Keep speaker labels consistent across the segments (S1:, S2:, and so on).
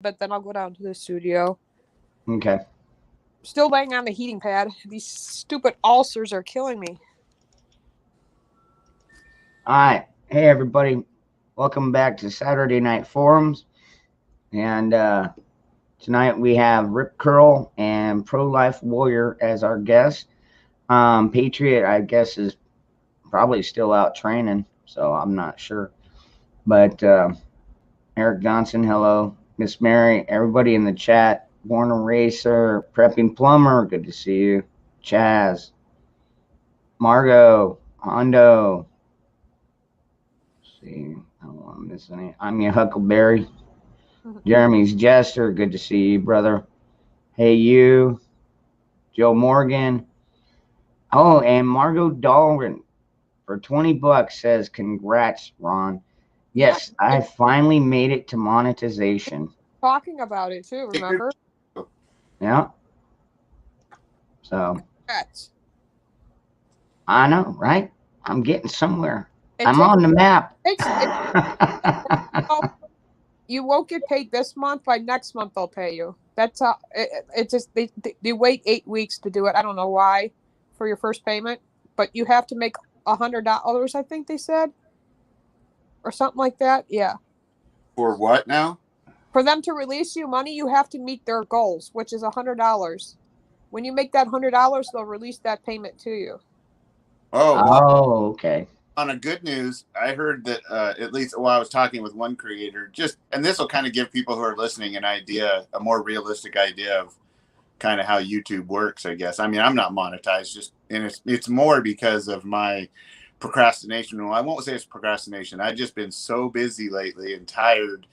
S1: but then I'll go down to the studio.
S2: Okay.
S1: Still laying on the heating pad. These stupid ulcers are killing me.
S2: All right. Hey, everybody. Welcome back to Saturday Night Forums. And tonight we have Rip Curl and ProLife Warrior as our guests. Patriot, I guess, is probably still out training, so I'm not sure. But Eric Johnson, hello. Miss Mary, everybody in the chat. Born and Racer, Prepping Plumber, good to see you. Chaz, Margot, Hondo. Let's see, I don't want to miss any. I'm your Huckleberry. Jeremy's Jester, good to see you, brother. Hey, you. Joe Morgan. Oh, and Margot Dahlgren for $20 says, "Congrats, Ron. Yes, I finally made it to monetization."
S1: Talking about it too, remember?
S2: Yeah. So
S1: Congrats.
S2: I know, right? I'm getting somewhere.
S1: It
S2: I'm on the map.
S1: You won't get paid this month. By next month, they'll pay you. That's how it just they wait 8 weeks to do it. I don't know why for your first payment, but you have to make $100. I think they said, or something like that. Yeah.
S3: For what now?
S1: For them to release you money, you have to meet their goals, which is $100. When you make that $100, they'll release that payment to you.
S2: Oh, okay.
S3: On a good news, I heard that at least while I was talking with one creator, and this will kind of give people who are listening an idea, a more realistic idea of kind of how YouTube works, I guess. I mean, I'm not monetized, and it's more because of my procrastination. Well, I won't say it's procrastination. I've just been so busy lately and tired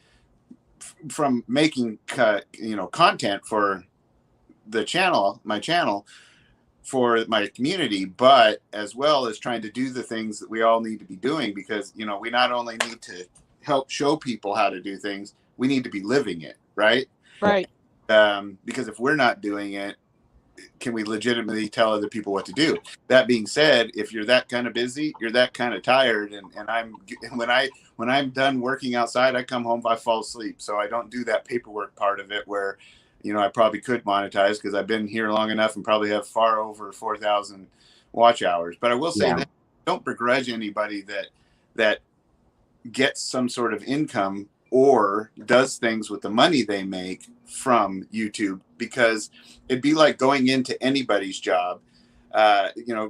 S3: from making content for the channel, my channel, for my community, but as well as trying to do the things that we all need to be doing, because we not only need to help show people how to do things, we need to be living it, right? Because if we're not doing it, can we legitimately tell other people what to do? That being said, if you're that kind of busy, you're that kind of tired, and when I'm done working outside, I come home, I fall asleep. So I don't do that paperwork part of it where I probably could monetize, because I've been here long enough and probably have far over 4,000 watch hours. But I will say that don't begrudge anybody that gets some sort of income or does things with the money they make from YouTube, because it'd be like going into anybody's job,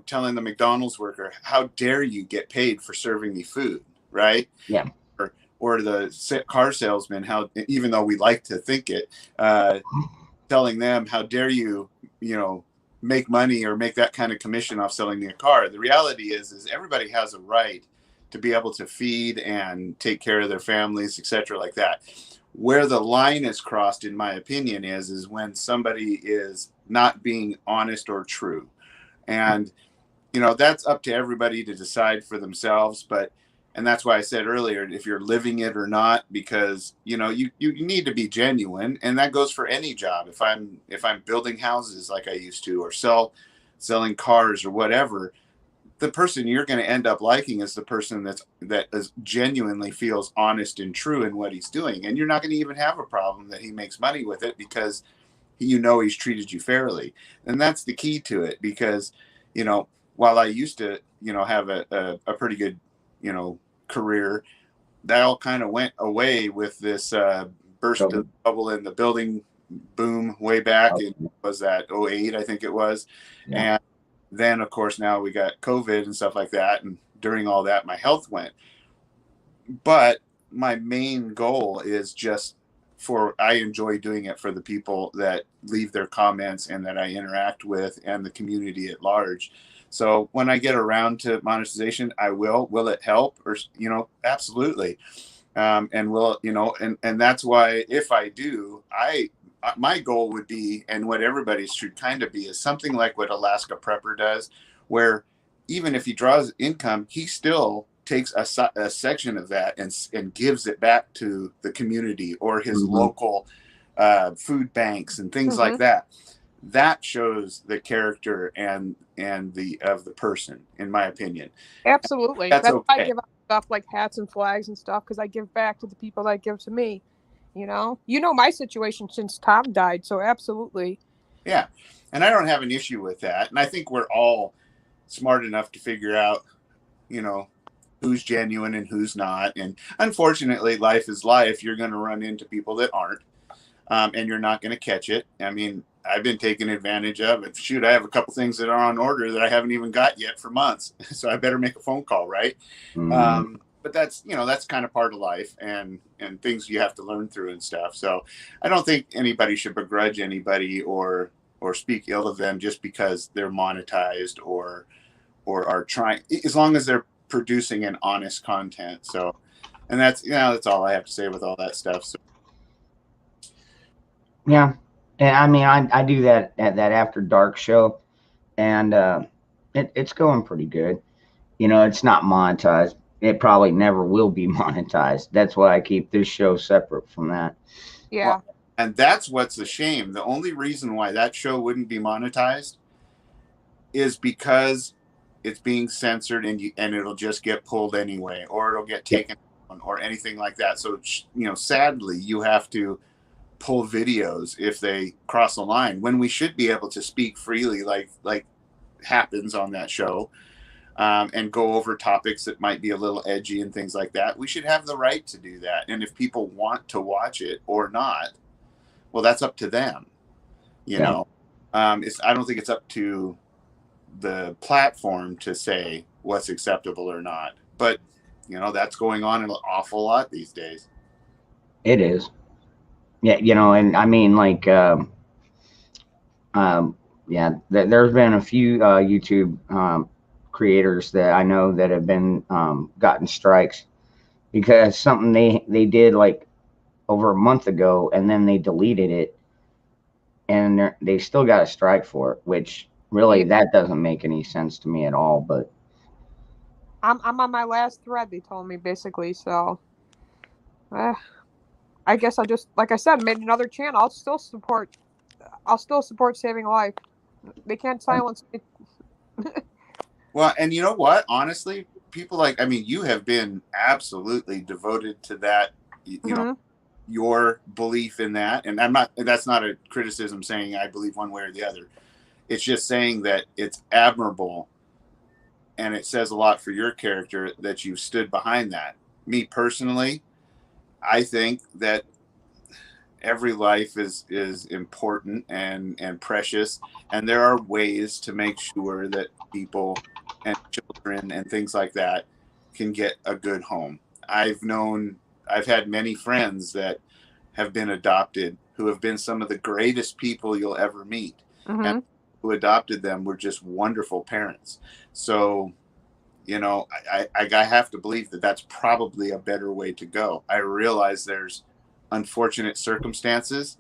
S3: telling the McDonald's worker, "How dare you get paid for serving me food?" Right?
S2: Yeah.
S3: Or the car salesman, how, even though we like to think it, telling them, "How dare you, make money or make that kind of commission off selling me a car?" The reality is everybody has a right to be able to feed and take care of their families, etc., like that. Where the line is crossed, in my opinion, is when somebody is not being honest or true. And, that's up to everybody to decide for themselves. And that's why I said earlier, if you're living it or not, because, you need to be genuine. And that goes for any job. If I'm building houses like I used to, or selling cars or whatever, the person you're going to end up liking is the person that genuinely feels honest and true in what he's doing. And you're not going to even have a problem that he makes money with it, because he's treated you fairly. And that's the key to it, because, while I used to, have a pretty good, career, that all kind of went away with this burst of bubble in the building boom way back. Was that 2008, I think it was. Yeah. And then, of course, now we got COVID and stuff like that. And during all that, my health went. But my main goal is just I enjoy doing it for the people that leave their comments and that I interact with, and the community at large. So when I get around to monetization, I will. Will it help? Or, absolutely. And will, and that's why if I do, my goal would be, and what everybody should kind of be, is something like what Alaska Prepper does, where even if he draws income, he still takes a section of that and gives it back to the community or his local food banks and things like that. That shows the character and the person, in my opinion.
S1: Absolutely. That's okay. Why I give out stuff like hats and flags and stuff, because I give back to the people that give to me. You know my situation since Tom died, so absolutely.
S3: Yeah. And I don't have an issue with that. And I think we're all smart enough to figure out, you know, who's genuine and who's not. And unfortunately, life is life. You're going to run into people that aren't, and you're not going to catch it. I mean, I've been taken advantage of. And shoot, I have a couple things that are on order that I haven't even got yet for months. So I better make a phone call, right? But that's, you know, that's kind of part of life and things you have to learn through and stuff. So I don't think anybody should begrudge anybody or speak ill of them just because they're monetized or are trying, as long as they're producing an honest content. So, and that's, you know, that's all I have to say with all that stuff. So
S2: Yeah. And I mean, I do that at that After Dark show, and it's going pretty good. You know, it's not monetized. It probably never will be monetized. That's why I keep this show separate from that.
S1: Yeah.
S3: well, and that's what's a shame. The only reason why that show wouldn't be monetized is because it's being censored and it'll just get pulled anyway, or it'll get taken down or anything like that. So, you know, sadly, you have to pull videos if they cross a line when we should be able to speak freely, like happens on that show, and go over topics that might be a little edgy and things like that. We should have the right to do that. And if people want to watch it or not, well, that's up to them. You know, I don't think it's up to the platform to say what's acceptable or not. But, you know, that's going on an awful lot these days.
S2: It is. Yeah, you know, and I mean, like, yeah, there's been a few YouTube creators that I know that have been gotten strikes because something they did like over a month ago, and then they deleted it, and they still got a strike for it, which really that doesn't make any sense to me at all. But
S1: I'm on my last thread, they told me, basically. So I guess I'll just, like I said, made another channel. I'll still support saving life. They can't silence me.
S3: Well, and you know what? Honestly, people like, I mean, you have been absolutely devoted to that, you know, your belief in that. And that's not a criticism saying I believe one way or the other. It's just saying that it's admirable and it says a lot for your character that you've stood behind that. Me personally, I think that every life is important and precious, and there are ways to make sure that people and children and things like that can get a good home. I've had many friends that have been adopted who have been some of the greatest people you'll ever meet, and who adopted them were just wonderful parents. So, you know, I have to believe that that's probably a better way to go. I realize there's unfortunate circumstances,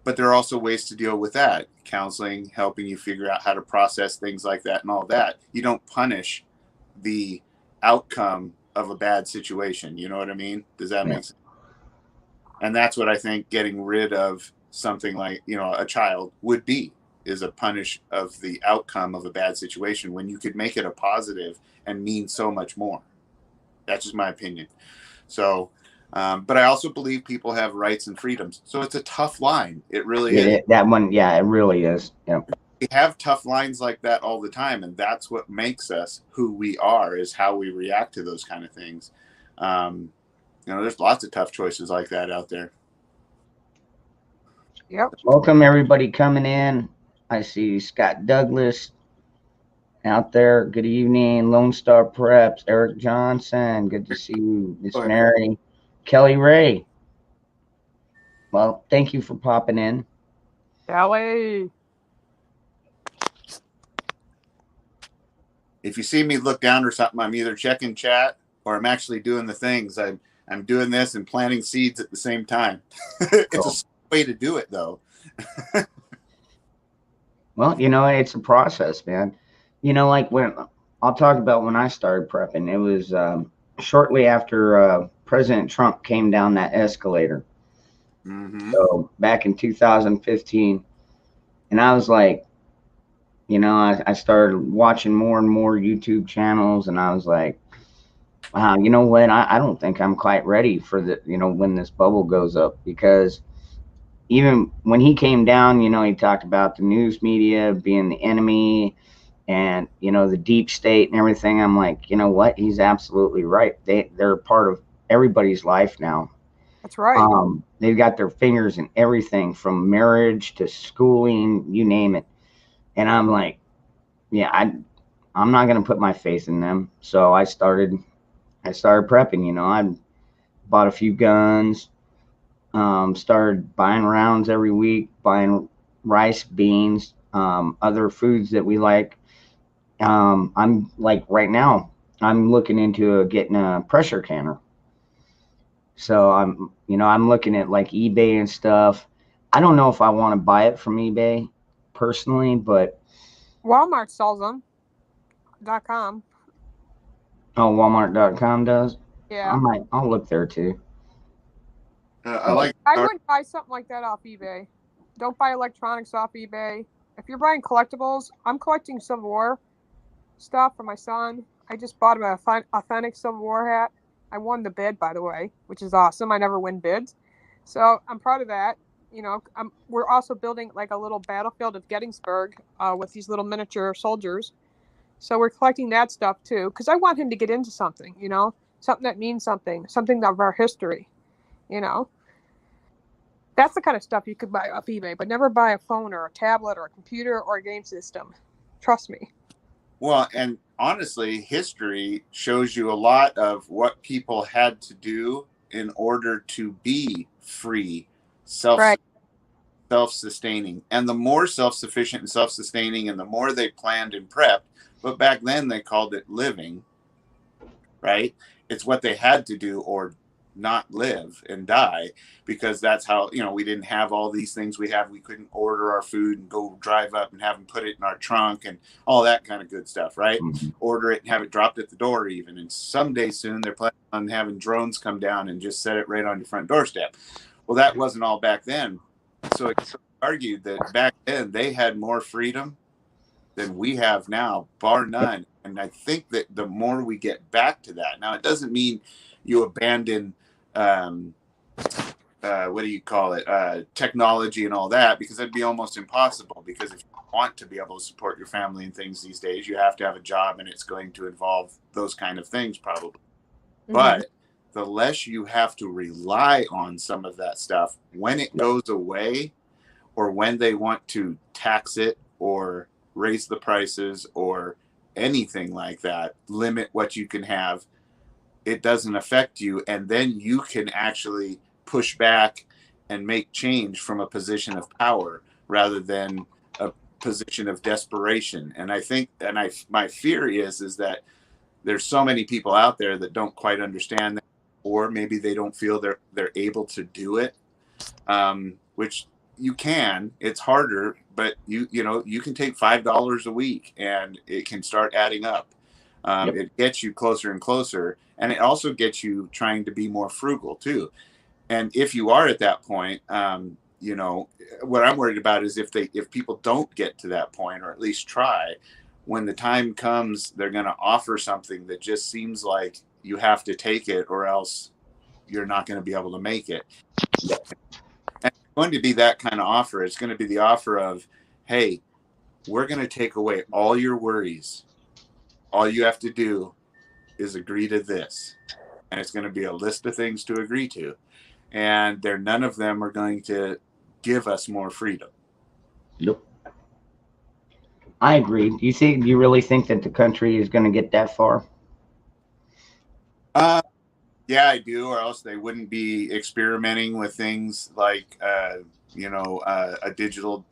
S3: but there are also ways to deal with that. Counseling, helping you figure out how to process things like that and all that. You don't punish the outcome of a bad situation. You know what I mean? Does that make sense? And that's what I think getting rid of something like, you know, a child would be, is a punish of the outcome of a bad situation when you could make it a positive and mean so much more. That's just my opinion. So, but I also believe people have rights and freedoms. So it's a tough line. It really is.
S2: That one, yeah, it really is. Yeah.
S3: We have tough lines like that all the time, and that's what makes us who we are, is how we react to those kind of things. You know, there's lots of tough choices like that out there.
S1: Yep.
S2: Welcome everybody coming in. I see Scott Douglas out there. Good evening, Lone Star Preps, Eric Johnson. Good to see you, Miss Mary, Kelly Ray. Well, thank you for popping in.
S1: Kelly.
S3: If you see me look down or something, I'm either checking chat or I'm actually doing the things. I'm doing this and planting seeds at the same time. It's a way to do it, though.
S2: Well, you know, it's a process, man. You know, like I'll talk about when I started prepping. It was shortly after President Trump came down that escalator. So back in 2015, and I was like, you know, I started watching more and more YouTube channels, and I was like, You know what? I don't think I'm quite ready for the, when this bubble goes up, because even when he came down, he talked about the news media being the enemy, and, the deep state and everything. I'm like, you know what? He's absolutely right. They're part of everybody's life now.
S1: That's right.
S2: They've got their fingers in everything from marriage to schooling, you name it. And I'm like, yeah, I'm not going to put my faith in them. So I started prepping. I bought a few guns, started buying rounds every week, buying rice, beans, other foods that we like. I'm like right now, I'm looking into getting a pressure canner. So I'm looking at like eBay and stuff. I don't know if I want to buy it from eBay personally, but
S1: Walmart sells them. .com.
S2: oh, Walmart.com does.
S1: Yeah.
S2: I'll look there too.
S3: I
S2: But
S3: like
S1: I wouldn't buy something like that off eBay. Don't buy electronics off eBay. If you're buying collectibles, I'm collecting Civil War stuff for my son. I just bought him an authentic Civil War hat. I won the bid, by the way, which is awesome. I never win bids. So I'm proud of that. We're also building like a little battlefield of Gettysburg with these little miniature soldiers. So we're collecting that stuff too, because I want him to get into something, something that means something of our history, you know. That's the kind of stuff you could buy off eBay, but never buy a phone or a tablet or a computer or a game system. Trust me.
S3: Well, and honestly, history shows you a lot of what people had to do in order to be free, self
S1: Right.
S3: self-sustaining. And the more self-sufficient and self-sustaining, and the more they planned and prepped, but back then they called it living, right? It's what they had to do or not live and die, because that's how, we didn't have all these things we have. We couldn't order our food and go drive up and have them put it in our trunk and all that kind of good stuff, right?
S2: mhm.
S3: Order it and have it dropped at the door even. And someday soon they're planning on having drones come down and just set it right on your front doorstep. Well, that wasn't all back then. So it argued that back then they had more freedom than we have now, bar none. And I think that the more we get back to that, now it doesn't mean you abandon, um, what do you call it, technology and all that, because that'd be almost impossible. Because if you want to be able to support your family and things these days, you have to have a job, and it's going to involve those kind of things probably.
S1: Mm-hmm.
S3: But the less you have to rely on some of that stuff when it goes away, or when they want to tax it or raise the prices or anything like that, limit what you can have, it doesn't affect you. And then you can actually push back and make change from a position of power rather than a position of desperation. And I think, my fear is that there's so many people out there that don't quite understand that, or maybe they don't feel they're able to do it, which you can. It's harder, but you can take $5 a week and it can start adding up.
S2: Yep.
S3: It gets you closer and closer, and it also gets you trying to be more frugal too. And if you are at that point, what I'm worried about is if people don't get to that point, or at least try, when the time comes, they're going to offer something that just seems like you have to take it, or else you're not going to be able to make it. And it's going to be that kind of offer. It's going to be the offer of, hey, we're going to take away all your worries. All you have to do is agree to this. And it's going to be a list of things to agree to. And none of them are going to give us more freedom.
S2: Nope. I agree. Do you really think that the country is going to get that far?
S3: Yeah, I do, or else they wouldn't be experimenting with things like, a digital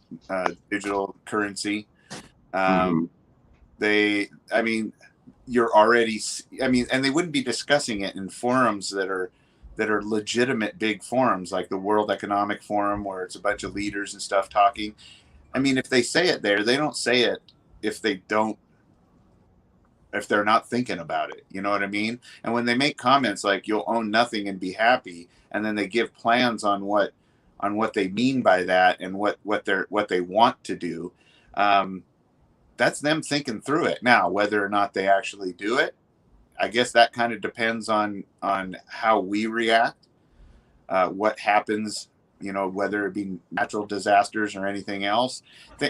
S3: currency.
S2: Hmm.
S3: I mean, you're already, and they wouldn't be discussing it in forums that are legitimate big forums, like the World Economic Forum, where it's a bunch of leaders and stuff talking. I mean, if they say it there, they don't say it if they're not thinking about it. You know what I mean? And when they make comments like you'll own nothing and be happy, and then they give plans on what they mean by that, and what they want to do, that's them thinking through it. Now, whether or not they actually do it, I guess that kind of depends on how we react, what happens, you know, whether it be natural disasters or anything else.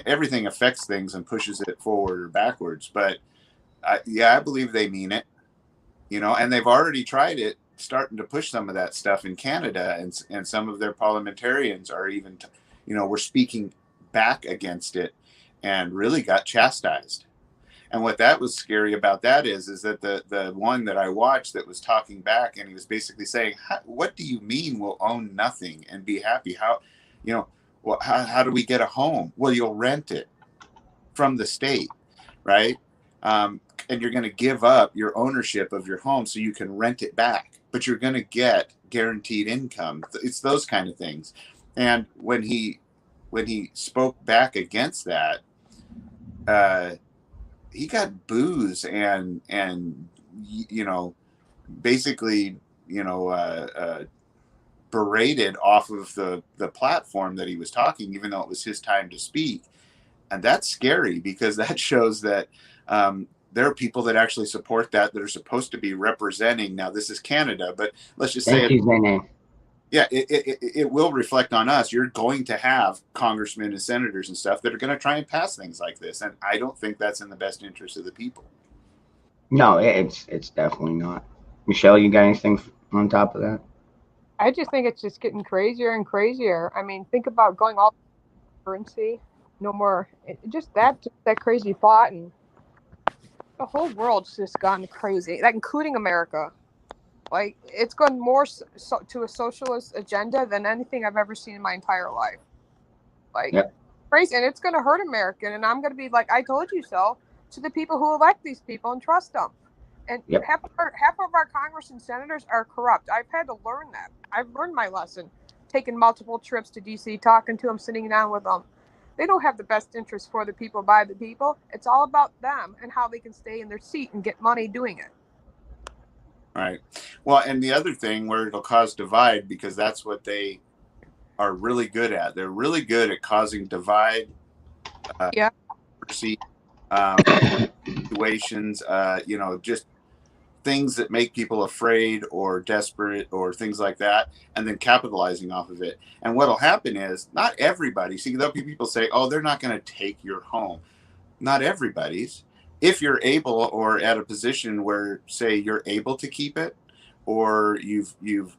S3: Everything affects things and pushes it forward or backwards. But yeah, I believe they mean it, you know, and they've already tried it, starting to push some of that stuff in Canada, and some of their parliamentarians are even, you know, were speaking back against it and really got chastised. And what that was scary about that is that the one that I watched that was talking back, and he was basically saying, what do you mean we'll own nothing and be happy? How, you know, well, how do we get a home? Well, you'll rent it from the state, right? And you're going to give up your ownership of your home so you can rent it back, but you're going to get guaranteed income. It's those kind of things. And when he spoke back against that, he got boos and you know, basically, you know, berated off of the platform that he was talking, even though it was his time to speak. And that's scary, because that shows that there are people that actually support that are supposed to be representing. Now, this is Canada, but let's just say yeah, it will reflect on us. You're going to have congressmen and senators and stuff that are going to try and pass things like this, and I don't think that's in the best interest of the people.
S2: No, it's definitely not. Michelle, you got anything on top of that?
S1: I just think it's just getting crazier and crazier. I mean, think about going all currency, no more. Just that crazy thought, and the whole world's just gone crazy, like including America. Like, it's gone more to a socialist agenda than anything I've ever seen in my entire life. Like,
S2: Yep.
S1: crazy, and it's going to hurt American. And I'm going to be like, I told you so to the people who elect these people and trust them. And
S2: Yep.
S1: half of our Congress and senators are corrupt. I've had to learn that. I've learned my lesson, taking multiple trips to D.C., talking to them, sitting down with them. They don't have the best interest for the people, by the people. It's all about them and how they can stay in their seat and get money doing it.
S3: Right. Well, and the other thing where it'll cause divide, because that's what they are really good at. They're really good at causing divide.
S1: Yeah.
S3: Situations, you know, just things that make people afraid or desperate or things like that, and then capitalizing off of it. And what'll happen is, not everybody, see, there'll be people say, oh, they're not going to take your home. Not everybody's. If you're able, or at a position where, say, you're able to keep it, or you've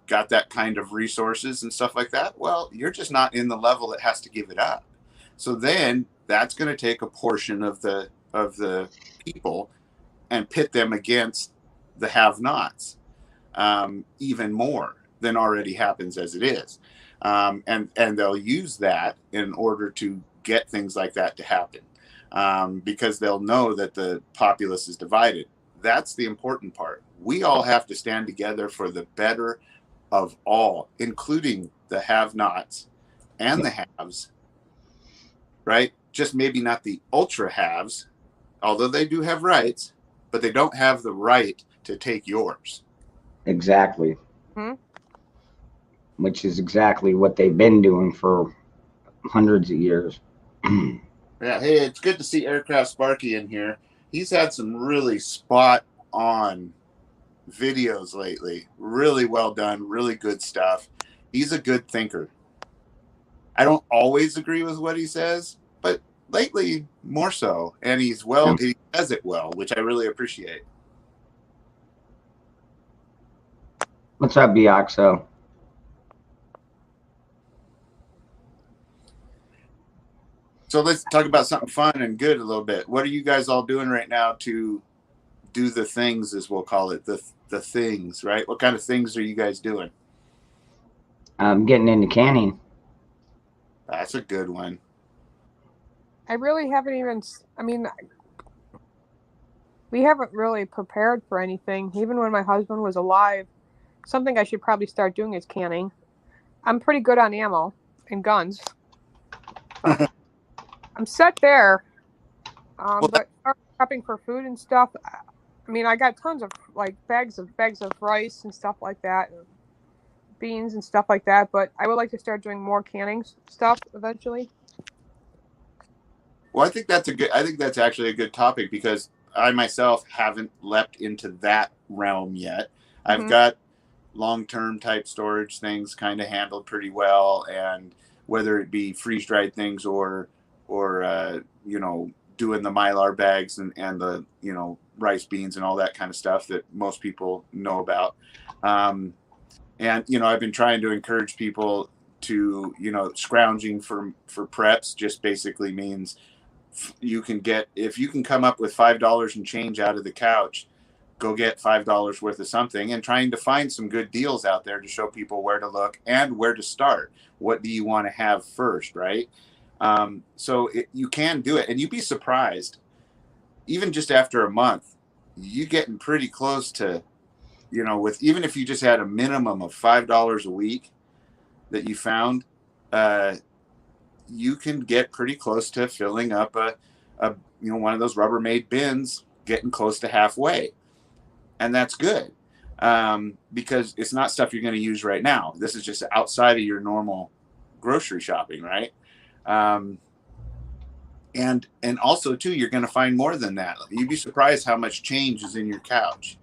S3: got that kind of resources and stuff like that, well, you're just not in the level that has to give it up. So then that's going to take a portion of the people and pit them against the have-nots, even more than already happens as it is. And they'll use that in order to get things like that to happen, because they'll know that the populace is divided. That's the important part. We all have to stand together for the better of all, including the have-nots and the haves, right? Just maybe not the ultra haves, although they do have rights, but they don't have the right to take yours.
S2: Exactly.
S1: Hmm?
S2: Which is exactly what they've been doing for hundreds of years.
S3: Yeah, hey, it's good to see Aircraft Sparky in here. He's had some really spot on videos lately. Really well done, really good stuff. He's a good thinker. I don't always agree with what he says, but lately more so. And he says it well, which I really appreciate.
S2: What's up, Bioxo?
S3: So let's talk about something fun and good a little bit. What are you guys all doing right now to do the things, as we'll call it, the things, right? What kind of things are you guys doing?
S2: I'm getting into canning.
S3: That's a good one.
S1: I really haven't even, I mean, we haven't really prepared for anything. Even when my husband was alive, something I should probably start doing is canning. I'm pretty good on ammo and guns. So I'm set there. But prepping for food and stuff, I mean, I got tons of like bags of rice and stuff like that, and beans and stuff like that. But I would like to start doing more canning stuff eventually.
S3: Well, I think that's actually a good topic, because I myself haven't leapt into that realm yet. I've
S1: Mhm.
S3: got long-term type storage things kind of handled pretty well, and whether it be freeze-dried things or you know, doing the Mylar bags and the, you know, rice beans and all that kind of stuff that most people know about. And you know, I've been trying to encourage people to, you know, scrounging for preps just basically means you can get, if you can come up with $5 and change out of the couch, go get $5 worth of something, and trying to find some good deals out there to show people where to look and where to start. What do you want to have first, right? So you can do it, and you'd be surprised, even just after a month, you getting pretty close to, you know, with, even if you just had a minimum of $5 a week that you found, you can get pretty close to filling up a you know, one of those Rubbermaid bins, getting close to halfway, and that's good, because it's not stuff you're going to use right now. This is just outside of your normal grocery shopping, right? And also too, you're going to find more than that. You'd be surprised how much change is in your couch.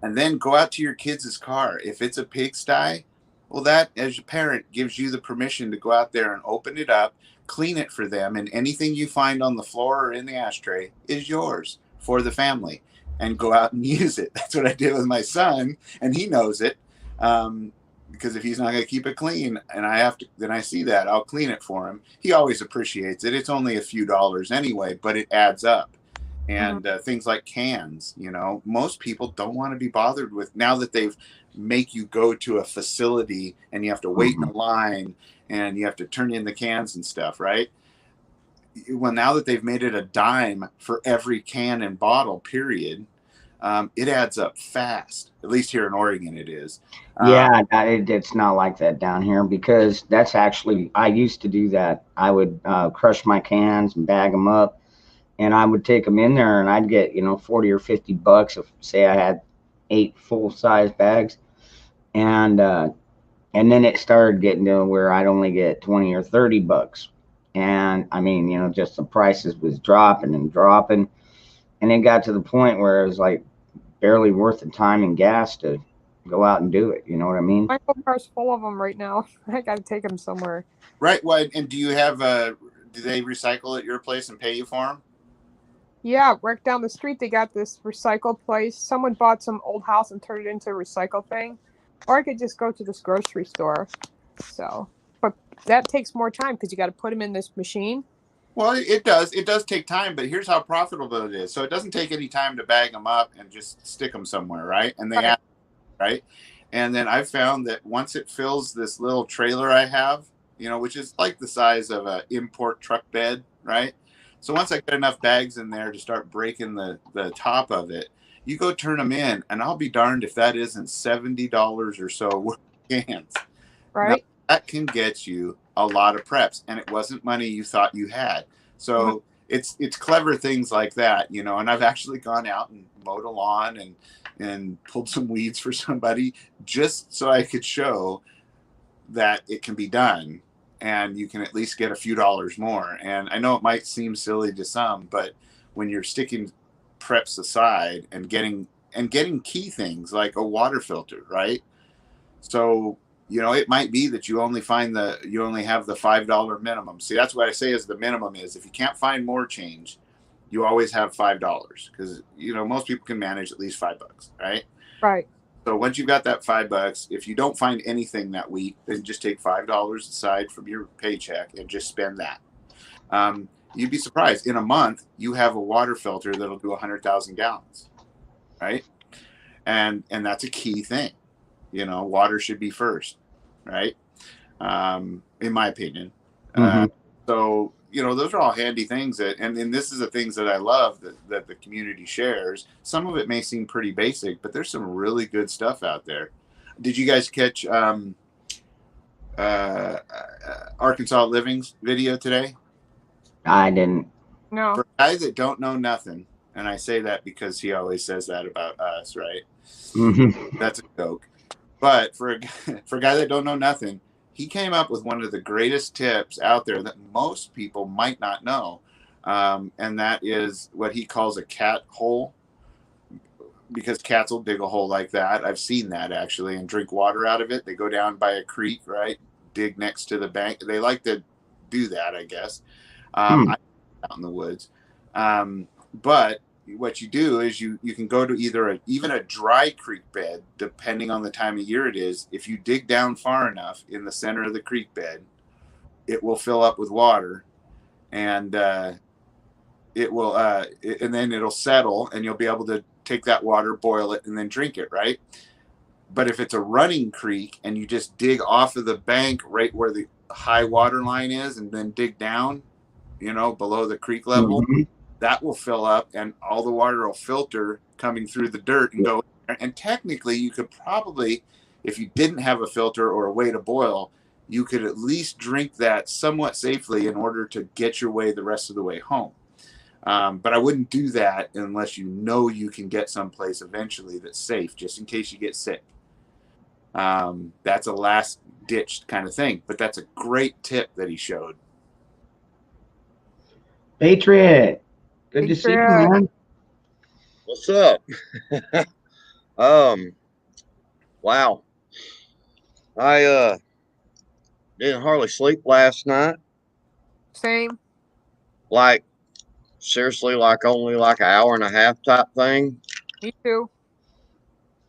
S3: And then go out to your kids' car. If it's a pigsty, well, that, as a parent, gives you the permission to go out there and open it up, clean it for them, and anything you find on the floor or in the ashtray is yours for the family, and go out and use it. That's what I did with my son, and he knows it, because if he's not going to keep it clean and I have to, then I see that, I'll clean it for him. He always appreciates it. It's only a few dollars anyway, but it adds up. And things like cans, you know, most people don't want to be bothered with, now that they've make you go to a facility and you have to wait in a line and you have to turn in the cans and stuff, right? Well, now that they've made it a dime for every can and bottle, period, it adds up fast. At least here in Oregon, it is.
S2: Yeah, it's not like that down here, because that's actually, I used to do that. I would crush my cans and bag them up, and I would take them in there, and I'd get, you know, 40 or 50 bucks if, say, I had 8 full size bags, and then it started getting to where I'd only get 20 or 30 bucks, and I mean, you know, just the prices was dropping and dropping, and it got to the point where it was like barely worth the time and gas to go out and do it. You know what I mean?
S1: My whole car's full of them right now. I got to take them somewhere.
S3: Right. Well, and do you have do they recycle at your place and pay you for them?
S1: Yeah, right down the street they got this recycle place. Someone bought some old house and turned it into a recycle thing. Or I could just go to this grocery store. So, but that takes more time because you got to put them in this machine.
S3: Well, it does. It does take time, but here's how profitable it is. So it doesn't take any time to bag them up and just stick them somewhere, right? And they
S1: Right.
S3: add, right? And then I've found that once it fills this little trailer I have, you know, which is like the size of an import truck bed, right? So once I get enough bags in there to start breaking the top of it, you go turn them in, and I'll be darned if that isn't $70 or so worth of cans. Now,
S1: Right.
S3: that can get you a lot of preps, and it wasn't money you thought you had. So it's clever things like that, you know. And I've actually gone out and mowed a lawn and pulled some weeds for somebody, just so I could show that it can be done, and you can at least get a few dollars more. And I know it might seem silly to some, but when you're sticking preps aside and getting key things like a water filter, right? So, you know, it might be that you only have the $5 minimum. See, that's what I say is the minimum is, if you can't find more change, you always have $5, because, you know, most people can manage at least $5, right?
S1: Right.
S3: So once you've got that $5, if you don't find anything that week, then just take $5 aside from your paycheck and just spend that. You'd be surprised, in a month you have a water filter that'll do 100,000 gallons, right? And that's a key thing. You know, water should be first, right? In my opinion. So, you know, those are all handy things that, and this is the things that I love that the community shares. Some of it may seem pretty basic, but there's some really good stuff out there. Did you guys catch Arkansas Living's video today?
S2: I didn't.
S1: No.
S3: For guys that don't know nothing, and I say that because he always says that about us, right? That's a joke. But for a guy that don't know nothing, he came up with one of the greatest tips out there that most people might not know. and that is what he calls a cat hole, because cats will dig a hole like that. I've seen that actually, and drink water out of it. They go down by a creek, right? Dig next to the bank. They like to do that, I guess. I out in the woods, but what you do is you can go to either even a dry creek bed, depending on the time of year it is. If you dig down far enough in the center of the creek bed, it will fill up with water, and it will and then it'll settle, and you'll be able to take that water, boil it, and then drink it, right? But if it's a running creek and you just dig off of the bank right where the high water line is and then dig down, below the creek level, that will fill up and all the water will filter coming through the dirt and go. And technically you could probably, if you didn't have a filter or a way to boil, you could at least drink that somewhat safely in order to get your way the rest of the way home. But I wouldn't do that unless you can get someplace eventually that's safe, just in case you get sick. That's a last ditch kind of thing, but that's a great tip that he showed.
S2: Patriot, good to see you, man.
S4: What's up? Wow. I didn't hardly sleep last night.
S1: Same.
S4: Like, seriously, like only like an hour and a half type thing.
S1: Me too.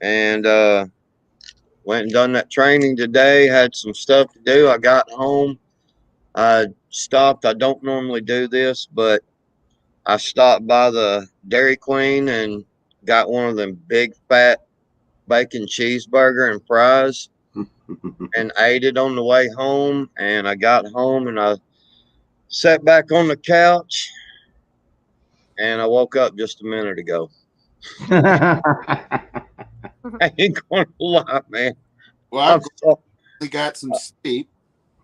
S4: And went and done that training today. Had some stuff to do. I got home. I stopped. I don't normally do this, but I stopped by the Dairy Queen and got one of them big fat bacon cheeseburger and fries and ate it on the way home. And I got home and I sat back on the couch and I woke up just a minute ago. I ain't gonna lie, man.
S3: Well, I got some sleep.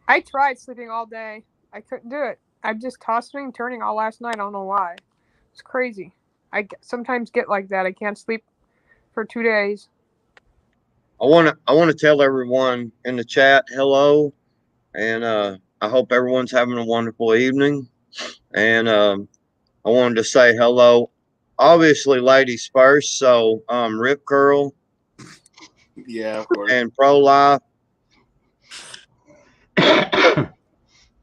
S1: I tried sleeping all day. I couldn't do it. I'm just tossing and turning all last night. I don't know why. It's crazy. I sometimes get like that. I can't sleep for 2 days.
S4: I wanna tell everyone in the chat hello, and I hope everyone's having a wonderful evening. And I wanted to say hello, obviously ladies first. So Rip Curl,
S3: yeah, of course,
S4: and ProLife.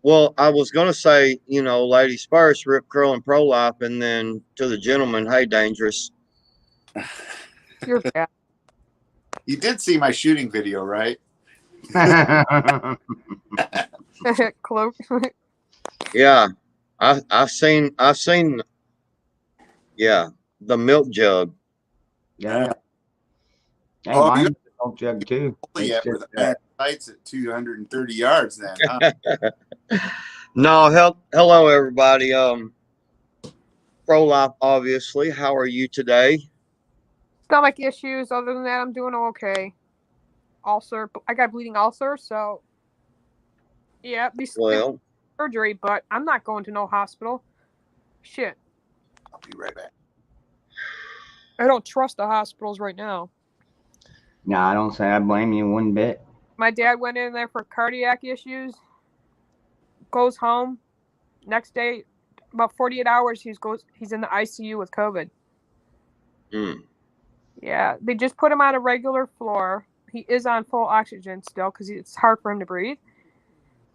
S4: Well, I was gonna say, ladies first, Rip Curl and ProLife, and then to the gentleman, hey, Dangerous.
S1: You're bad.
S3: You did see my shooting video, right?
S1: Cloak.
S4: Yeah, I've seen. Yeah, the milk jug.
S2: Yeah. Hey,
S3: Oh,
S2: mine's a milk jug too.
S3: Yet with sights at 230 yards then, huh?
S4: No, hello everybody. ProLife, obviously. How are you today?
S1: Stomach issues. Other than that, I'm doing okay. Ulcer. I got bleeding ulcer, so yeah.
S4: Well,
S1: surgery, but I'm not going to no hospital. Shit.
S3: I'll be right back.
S1: I don't trust the hospitals right now.
S2: No, I don't say I blame you one bit.
S1: My dad went in there for cardiac issues. Goes home. Next day, about 48 hours, he's in the ICU with COVID. Yeah, they just put him on a regular floor. He is on full oxygen still because it's hard for him to breathe.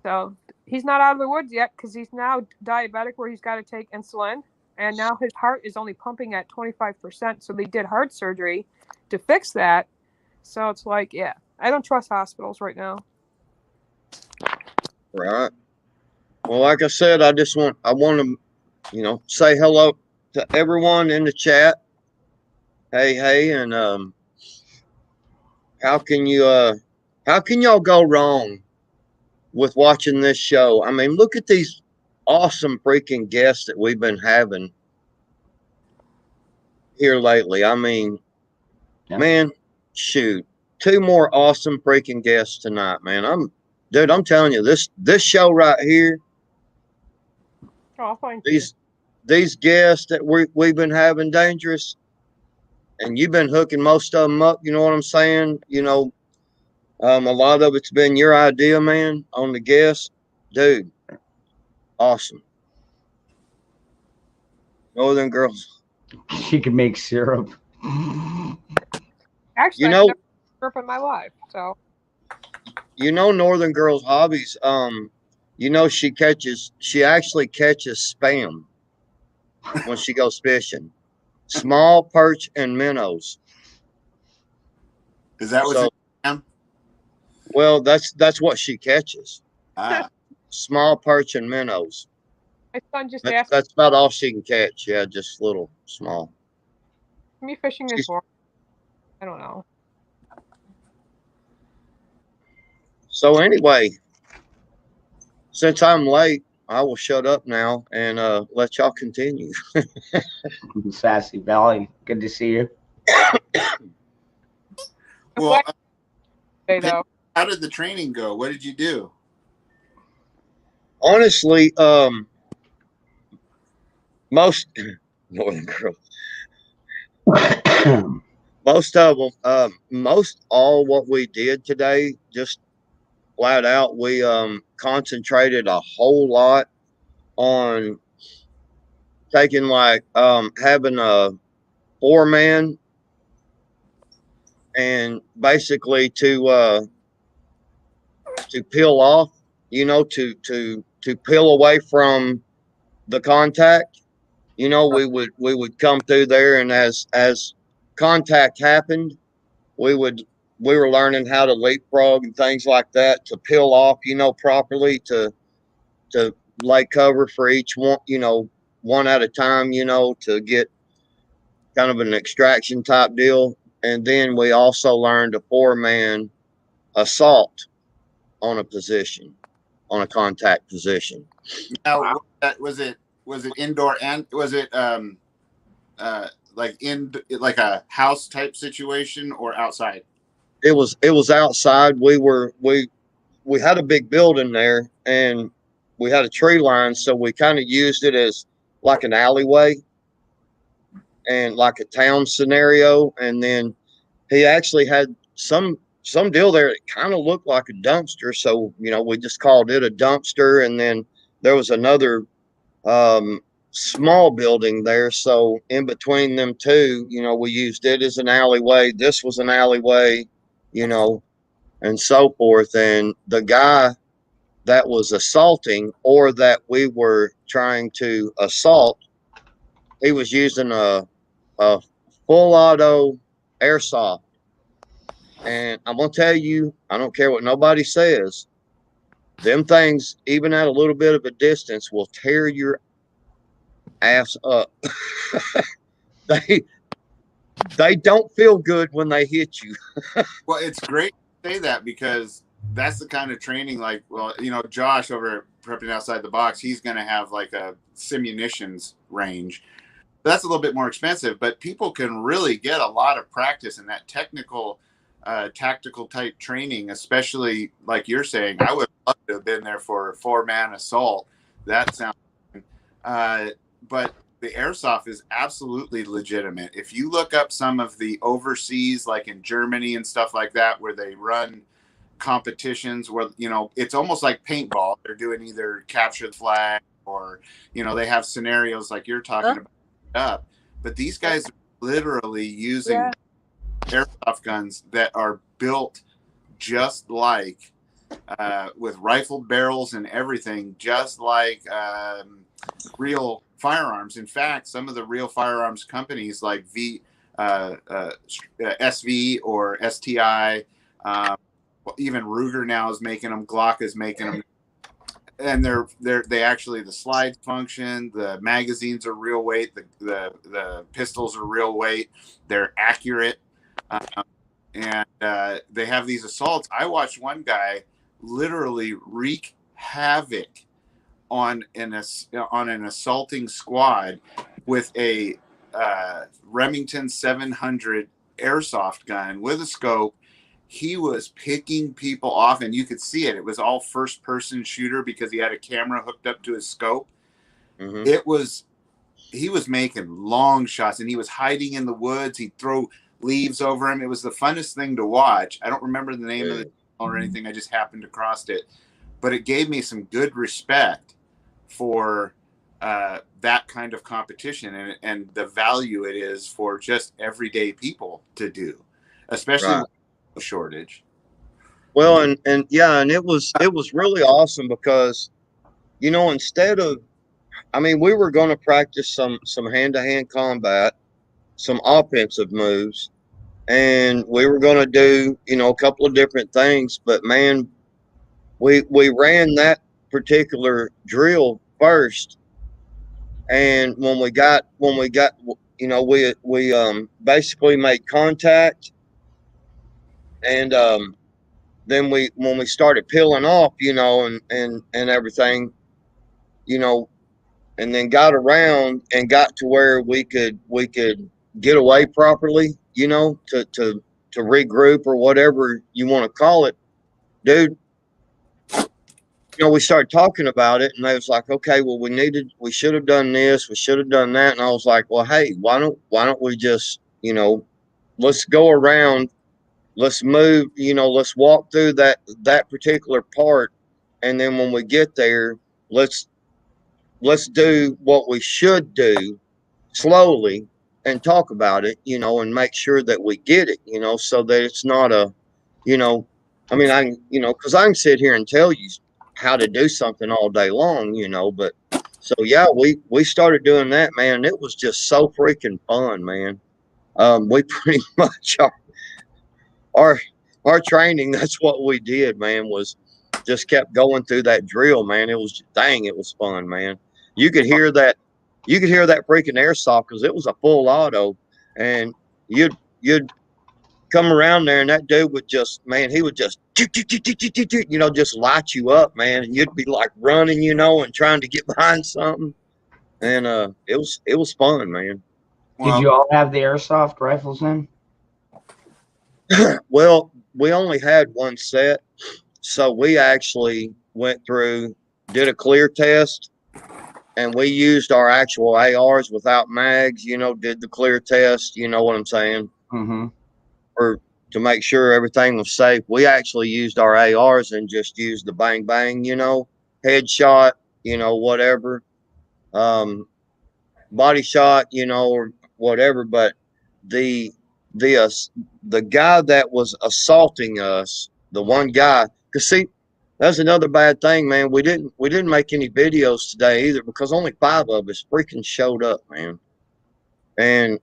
S1: So he's not out of the woods yet because he's now diabetic where he's got to take insulin. And now his heart is only pumping at 25%. So they did heart surgery to fix that. So it's like, yeah, I don't trust hospitals right now.
S4: Right. Well, like I said, I want to, say hello to everyone in the chat. Hey, and how can y'all go wrong with watching this show? I mean, look at these awesome freaking guests that we've been having here lately. I mean, man, shoot, 2 more awesome freaking guests tonight, man. I'm telling you, this show right here.
S1: Oh, thank
S4: you. These guests that we've been having, Dangerous, and you've been hooking most of them up. You know what I'm saying? A lot of it's been your idea, man, on the guests. Dude, awesome. Northern girls.
S2: She can make syrup.
S1: Actually,
S4: You
S1: I've
S4: know,
S1: never syrup in my life. So
S4: Northern girls' hobbies. She actually catches spam when she goes fishing. Small perch and minnows.
S3: Is that what's
S4: So,
S3: in Sam?
S4: well, that's what she catches.
S3: Ah,
S4: Small perch and minnows.
S1: my son just asked
S4: That's about all she can catch. Yeah, just little small.
S1: me fishing this
S4: She's-
S1: morning. I don't know.
S4: So anyway, since I'm late, I will shut up now and let y'all continue.
S2: Sassy Valley. Good to see you.
S1: I'm
S3: well,
S1: glad you say though.
S3: how did the training go? What did you do?
S4: Honestly, most Northern girls, most of them, most all what we did today, just flat out, we concentrated a whole lot on taking having a 4-man and basically to peel off, to peel away from the contact. We would come through there, and as contact happened, we would we were learning how to leapfrog and things like that to peel off, properly to lay cover for each one, one at a time, to get kind of an extraction type deal. And then we also learned a 4-man assault on a position, on a contact position.
S3: Now, was it indoor and was it like a house type situation or outside?
S4: It was outside. We had a big building there, and we had a tree line, so we kind of used it as like an alleyway and like a town scenario. And then he actually had some deal there that kind of looked like a dumpster, so we just called it a dumpster. And then there was another um, small building there, so in between them two, we used it as an alleyway. This was an alleyway, you know, and so forth. And the guy that was assaulting, or that we were trying to assault, he was using a full auto airsoft. And I'm gonna tell you, I don't care what nobody says, them things, even at a little bit of a distance, will tear your ass up. they they don't feel good when they hit you.
S3: Well, it's great to say that because that's the kind of training, like, well, Josh over at Prepping Outside the Box, he's going to have like a simunitions range. That's a little bit more expensive, but people can really get a lot of practice in that technical, tactical type training, especially like you're saying. I would love to have been there for a 4-man assault. That sounds, but the airsoft is absolutely legitimate. If you look up some of the overseas, like in Germany and stuff like that, where they run competitions where, it's almost like paintball. They're doing either capture the flag or, they have scenarios like you're talking about up. But these guys are literally using airsoft guns that are built just like with rifle barrels and everything, just like real firearms. In fact, some of the real firearms companies like SV or STI, even Ruger now is making them. Glock is making them, and they actually, the slide function, the magazines are real weight, the pistols are real weight, they're accurate, and they have these assaults. I watched one guy literally wreak havoc on an assaulting squad with a Remington 700 airsoft gun with a scope. He was picking people off, and you could see it. It was all first person shooter because he had a camera hooked up to his scope.
S4: Mm-hmm.
S3: He was making long shots, and he was hiding in the woods. He'd throw leaves over him. It was the funnest thing to watch. I don't remember the name of the channel or anything. I just happened across it, but it gave me some good respect for that kind of competition and the value it is for just everyday people to do, especially
S4: Right.
S3: with the shortage.
S4: Well, and yeah, and it was really awesome because, you know, instead of, I mean, we were going to practice some hand-to-hand combat, some offensive moves, and we were going to do, you know, a couple of different things. But man, we ran that particular drill first, and when we got, you know, we basically made contact, and then when we started peeling off, you know, and everything, you know, and then got around and got to where we could get away properly, you know, to regroup or whatever you want to call it, dude. You know, we started talking about it, and they was like, okay, well, we should have done this, we should have done that, and I was like, well, hey, why don't we just, you know, let's go around, let's move, you know, let's walk through that particular part, and then when we get there, let's let's do what we should do slowly and talk about it, you know, and make sure that we get it, you know, so that it's not a, you know, I mean, you know, because I can sit here and tell you how to do something all day long, you know, but so yeah, we started doing that, man, and it was just so freaking fun, man. We pretty much our our training, that's what we did, man, was just kept going through that drill, man. It was, dang, it was fun, man. You could hear that, freaking airsoft because it was a full auto, and you'd come around there, and that dude would just, man, he would just, you know, just light you up, man, and you'd be like running, you know, and trying to get behind something, and it was fun, man.
S2: Did
S3: Well,
S2: you all have the airsoft rifles then?
S4: Well, we only had one set, so we actually went through, did a clear test, and we used our actual ARs without mags, you know, did the clear test, you know what I'm saying?
S2: Mm-hmm.
S4: Or to make sure everything was safe. We actually used our ARs and just used the bang bang, you know, headshot, you know, whatever, um, body shot, you know, or whatever. But the the uh, the guy that was assaulting us, the one guy, because see, that's another bad thing, man. We didn't make any videos today either because only 5 of us freaking showed up, man. And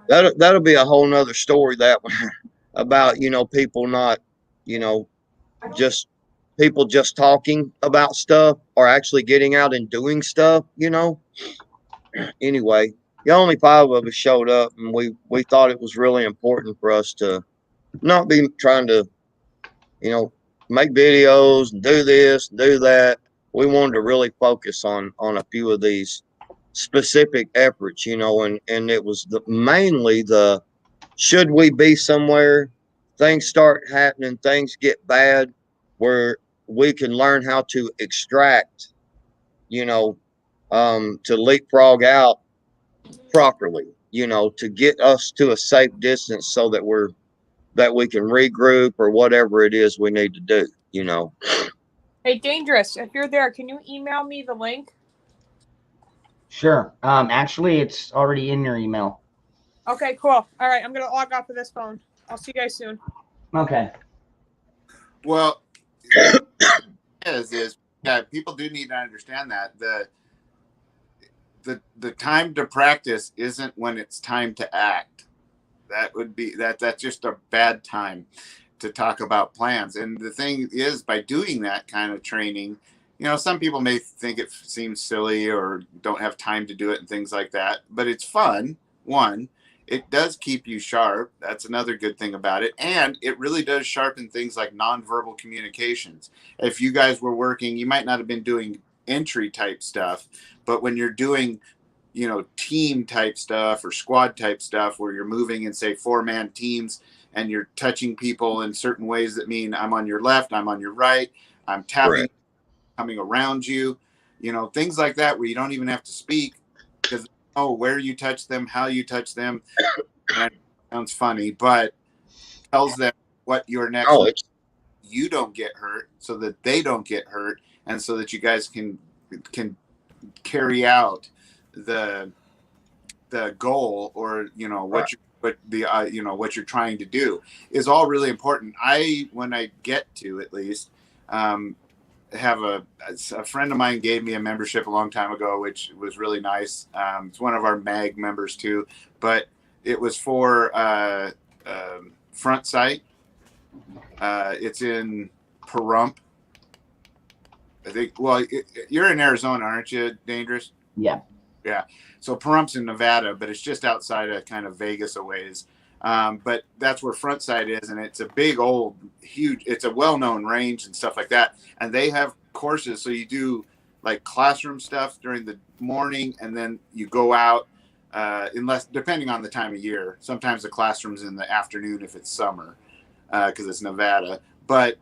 S4: that'll be a whole nother story, that one, about, you know, people not, you know, just people just talking about stuff or actually getting out and doing stuff, you know. Anyway, yeah, only 5 of us showed up, and we thought it was really important for us to not be trying to, you know, make videos and do this and do that. We wanted to really focus on a few of these specific efforts, you know, and it was mainly the, should we be somewhere, things start happening, things get bad, where we can learn how to extract, you know, to leapfrog out properly, you know, to get us to a safe distance so that we can regroup or whatever it is we need to do, you know.
S1: Hey, Dangerous, if you're there, can you email me the link?
S2: Sure. Actually, it's already in your email.
S1: Okay, cool. All right, I'm going to log off of this phone. I'll see you guys soon.
S2: Okay.
S3: well, is yeah, people do need to understand that the time to practice isn't when it's time to act. That would be that's just a bad time to talk about plans. And the thing is, by doing that kind of training, you know, some people may think it seems silly or don't have time to do it and things like that, but it's fun. One, it does keep you sharp. That's another good thing about it. And it really does sharpen things like nonverbal communications. If you guys were working, you might not have been doing entry type stuff, but when you're doing, you know, team type stuff or squad type stuff where you're moving in, say, 4-man teams, and you're touching people in certain ways that mean I'm on your left, I'm on your right, I'm tapping,
S4: Correct.
S3: coming around you, you know, things like that where you don't even have to speak because, oh, where you touch them, how you touch them. And it sounds funny, but tells them what your next,
S4: Oh, it's
S3: you don't get hurt so that they don't get hurt. and so that you guys can carry out the goal, or
S4: Right.
S3: what you're trying to do is all really important. When I get to, at least, have a friend of mine gave me a membership a long time ago, which was really nice. It's one of our MAG members too, but it was for Front Sight. It's in Pahrump, I think. Well, you're in Arizona, aren't you, Dangerous?
S2: Yeah.
S3: Yeah. So Pahrum's in Nevada, but it's just outside of kind of Vegas a ways. But that's where Front Sight is, and it's a big, old, huge. It's a well-known range and stuff like that. And they have courses, so you do like classroom stuff during the morning, and then you go out. Unless, depending on the time of year, sometimes the classroom's in the afternoon if it's summer, because it's Nevada. But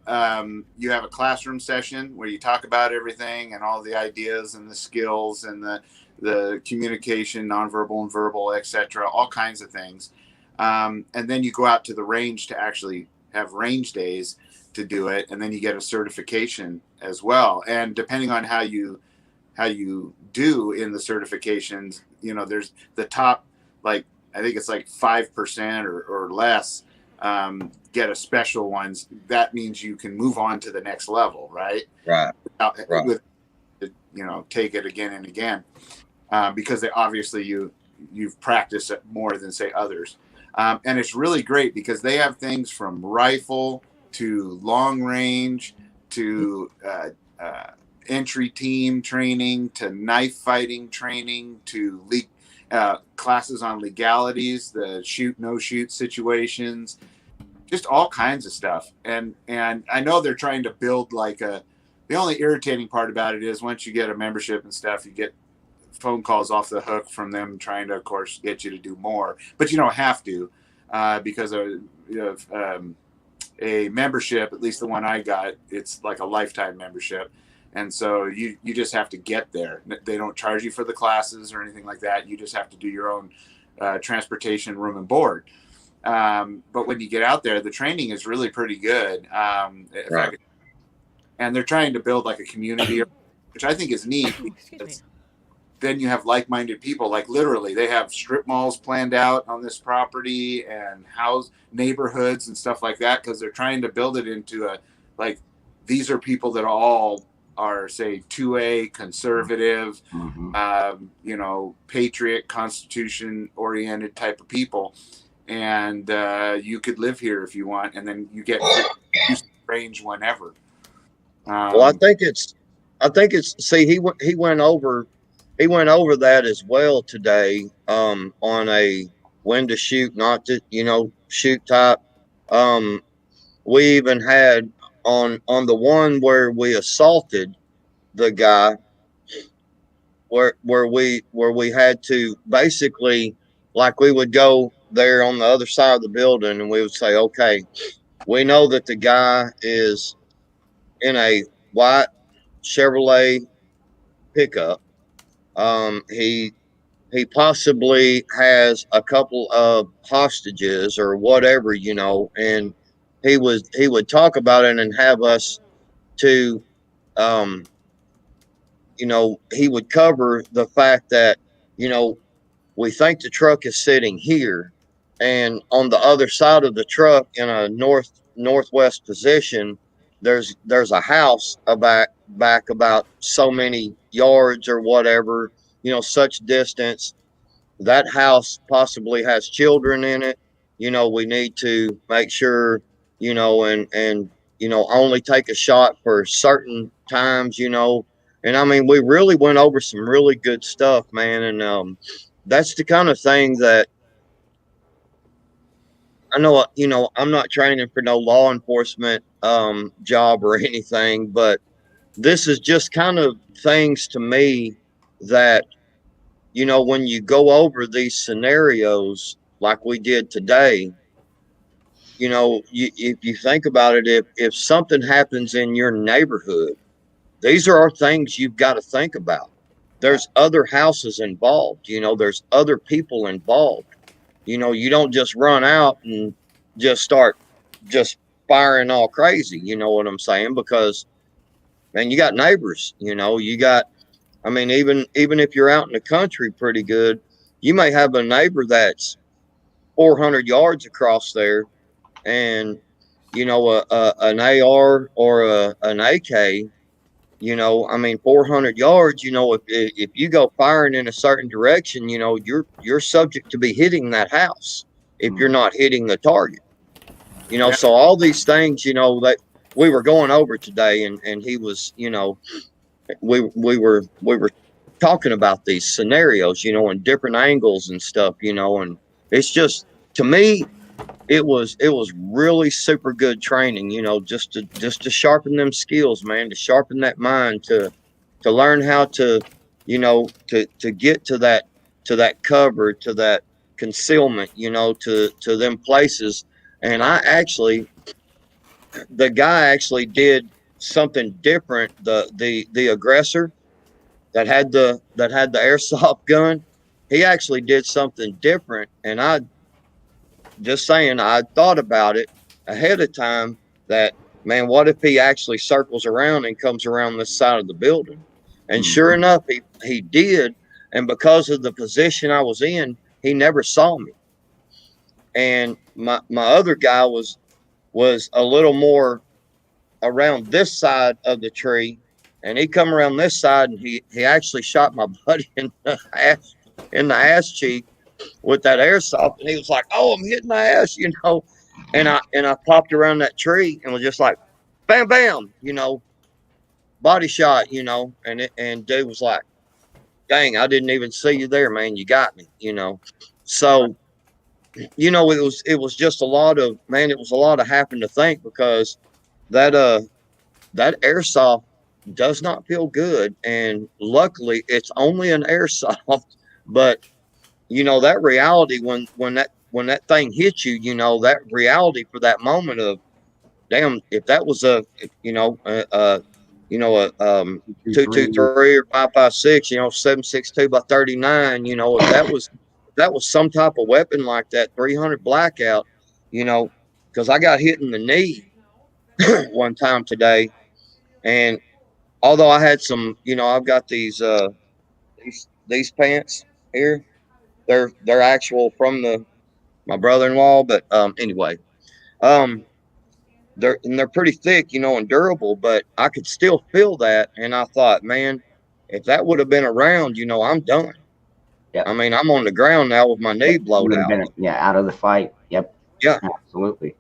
S3: you have a classroom session where you talk about everything and all the ideas and the skills and the communication, nonverbal and verbal, etc., all kinds of things. And then you go out to the range to actually have range days to do it, and then you get a certification as well. And depending on how you do in the certifications, there's the top, like, I think it's like 5% or less, get a special ones. That means you can move on to the next level, right?
S4: Right.
S3: With take it again and again, because obviously you've practiced it more than, say, others. And it's really great because they have things from rifle to long range to entry team training to knife fighting training to classes on legalities, the shoot, no shoot situations, just all kinds of stuff. And I know they're trying to build the only irritating part about it is once you get a membership and stuff, you get phone calls off the hook from them trying to, of course, get you to do more, but you don't have to, because of a membership, at least the one I got, it's like a lifetime membership. And so you just have to get there. They don't charge you for the classes or anything like that. You just have to do your own transportation, room and board. But when you get out there, the training is really pretty good.
S4: Right.
S3: And they're trying to build like a community, which I think is neat.
S5: Excuse me.
S3: Then you have like-minded people. Like literally, they have strip malls planned out on this property and house neighborhoods and stuff like that, because they're trying to build it into these are people that all are, say, 2A conservative, patriot, constitution-oriented type of people, and you could live here if you want, and then you get range whenever.
S4: Well, I think it's. See, he went over that as well today. On a when to shoot, not to shoot type. We even had on the one where we assaulted the guy, where we had to basically, like, we would go there on the other side of the building and we would say, okay, we know that the guy is in a white Chevrolet pickup. He possibly has a couple of hostages or whatever, and he would talk about it and have us to, he would cover the fact that, we think the truck is sitting here, and on the other side of the truck in a northwest position, there's a house back about so many yards or whatever, such distance. That house possibly has children in it. We need to make sure, and only take a shot for certain times, and I mean, we really went over some really good stuff, man. And that's the kind of thing that I know, I'm not training for no law enforcement job or anything, but this is just kind of things to me that, when you go over these scenarios like we did today, if you think about it, if something happens in your neighborhood, these are things you've got to think about. There's other houses involved, there's other people involved. You don't just run out and just start just firing all crazy. You know what I'm saying? Because man, you got neighbors, you know, you got, I mean, even if you're out in the country pretty good, you may have a neighbor that's 400 yards across there, and you know, an AR or an AK, you know, I mean, 400 yards, you know, if you go firing in a certain direction, you know, you're subject to be hitting that house if you're not hitting the target. You know,
S3: Yeah.
S4: so all these things, you know, that we were going over today, and he was, you know, we were talking about these scenarios, you know, and different angles and stuff, you know, and it's just, to me, it was really super good training, you know, just to sharpen them skills, man, to sharpen that mind, to learn how to, you know, to get to that cover, to that concealment, you know, to them places. And the guy actually did something different. The aggressor that had the airsoft gun, he actually did something different. And I just saying, I thought about it ahead of time that, man, what if he actually circles around and comes around this side of the building? And sure enough, he did. And because of the position I was in, he never saw me. And my other guy was a little more around this side of the tree, and he come around this side, and he actually shot my buddy in the ass cheek with that airsoft, and he was like, "Oh, I'm hitting the ass," you know. And I popped around that tree and was just like, "Bam, bam," you know, body shot, you know. And dude was like, "Dang, I didn't even see you there, man. You got me," you know. So, you know, it was just a lot of, man. It was a lot of having to think, because that that airsoft does not feel good, and luckily it's only an airsoft. But you know, that reality, when that thing hits you, you know, that reality for that moment of, damn, if that was you know, two two
S2: 3.
S4: three or 5.56, you know, 7.62 by 39, you know, if that was some type of weapon like that, 300 blackout, you know, because I got hit in the knee one time today. And although I had some, you know, I've got these pants here. They're actual from my brother-in-law, but anyway, um they're pretty thick, you know, and durable, but I could still feel that, and I thought, man, if that would have been around, you know, I'm done. I
S2: Yep.
S4: mean, I'm on the ground now with my knee
S2: Yep. You
S4: blowed
S2: would have
S4: out.
S2: been, yeah, out of the fight. Yep.
S4: Yeah.
S2: Absolutely.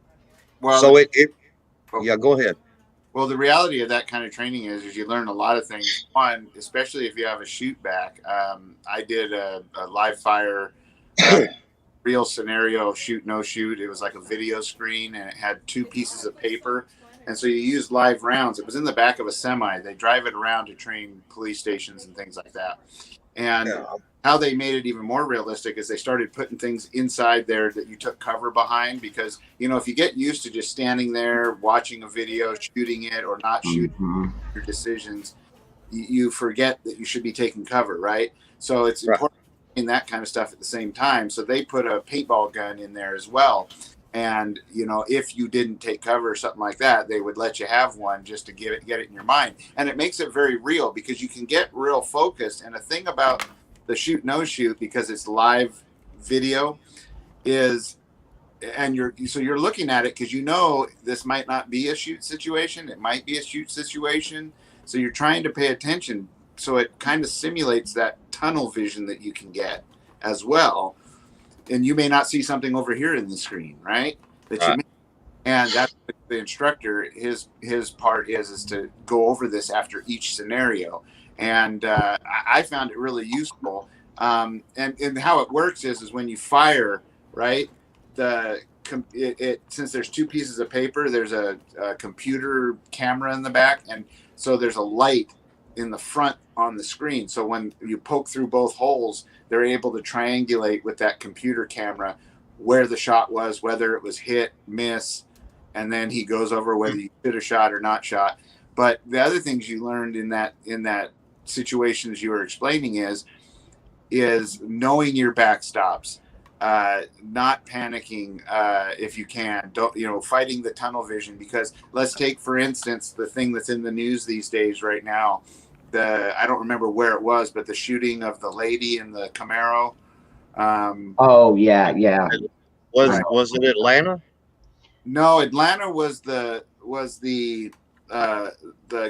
S3: Well,
S4: So it yeah, go ahead.
S3: well, the reality of that kind of training is you learn a lot of things. One, especially if you have a shoot back. I did a live fire, real scenario, shoot no shoot. It was like a video screen, and it had two pieces of paper, and so you use live rounds. It was in the back of a semi. They drive it around to train police stations and things like that. And
S4: Yeah.
S3: how they made it even more realistic is they started putting things inside there that you took cover behind, because you know, if you get used to just standing there watching a video, shooting it or not shooting,
S2: Hmm.
S3: your decisions, you forget that you should be taking cover, right? So it's
S4: Right.
S3: important in that kind of stuff at the same time. So they put a paintball gun in there as well. And you know, if you didn't take cover or something like that, they would let you have one just to get it in your mind. And it makes it very real, because you can get real focused. And the thing about the shoot no shoot, because it's live video, is, and you're looking at it because you know this might not be a shoot situation, it might be a shoot situation, so you're trying to pay attention, so it kind of simulates that tunnel vision that you can get as well. And you may not see something over here in the screen, right, that you
S4: Right.
S3: may, and that's the instructor, his part is to go over this after each scenario. And I found it really useful. And how it works is when you fire, right, it since there's two pieces of paper, there's a computer camera in the back, and so there's a light in the front on the screen. So when you poke through both holes, they're able to triangulate with that computer camera where the shot was, whether it was hit, miss, and then he goes over whether you should have shot or not shot. But the other things you learned in that situation, as you were explaining, is knowing your backstops. not panicking if you can. Don't, fighting the tunnel vision, because let's take, for instance, the thing that's in the news these days right now. I don't remember where it was, but the shooting of the lady in the Camaro.
S2: Oh yeah.
S4: Was it Atlanta?
S3: No, Atlanta was the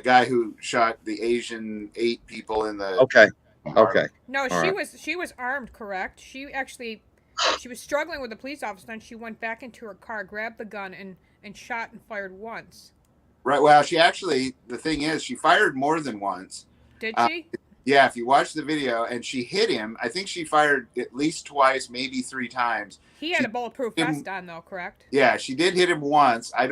S3: guy who shot the Asian 8 people in the
S4: Okay.
S3: car.
S4: Okay.
S1: No,
S4: All
S1: she
S4: right.
S1: was armed, correct? She was struggling with the police officer, and she went back into her car, grabbed the gun, and shot and fired once.
S3: Right. Well, the thing is, she fired more than once.
S1: Did
S3: Uh,
S1: she?
S3: yeah, if you watch the video, and she hit him, I think she fired at least twice, maybe 3 times.
S1: He had a bulletproof vest on, though, correct?
S3: Yeah, she did hit him once. I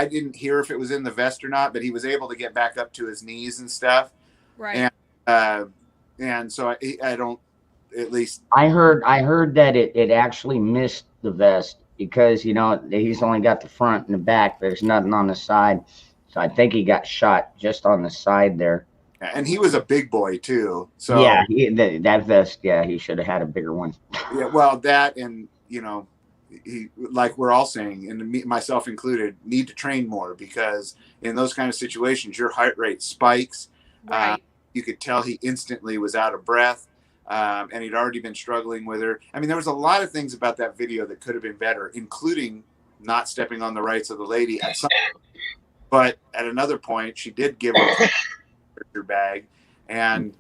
S3: didn't hear if it was in the vest or not, but he was able to get back up to his knees and stuff.
S1: Right.
S3: And so I don't, at least.
S2: I heard that it actually missed the vest because he's only got the front and the back. There's nothing on the side, so I think he got shot just on the side there.
S3: And he was a big boy too. So
S2: yeah, that vest. Yeah, he should have had a bigger one.
S3: Yeah, well, that, and he, like we're all saying, and myself included, need to train more, because in those kind of situations, your heart rate spikes.
S1: Right.
S3: You could tell he instantly was out of breath, and he'd already been struggling with her. I mean, there was a lot of things about that video that could have been better, including not stepping on the rights of the lady at some point. But at another point, she did give her bag, and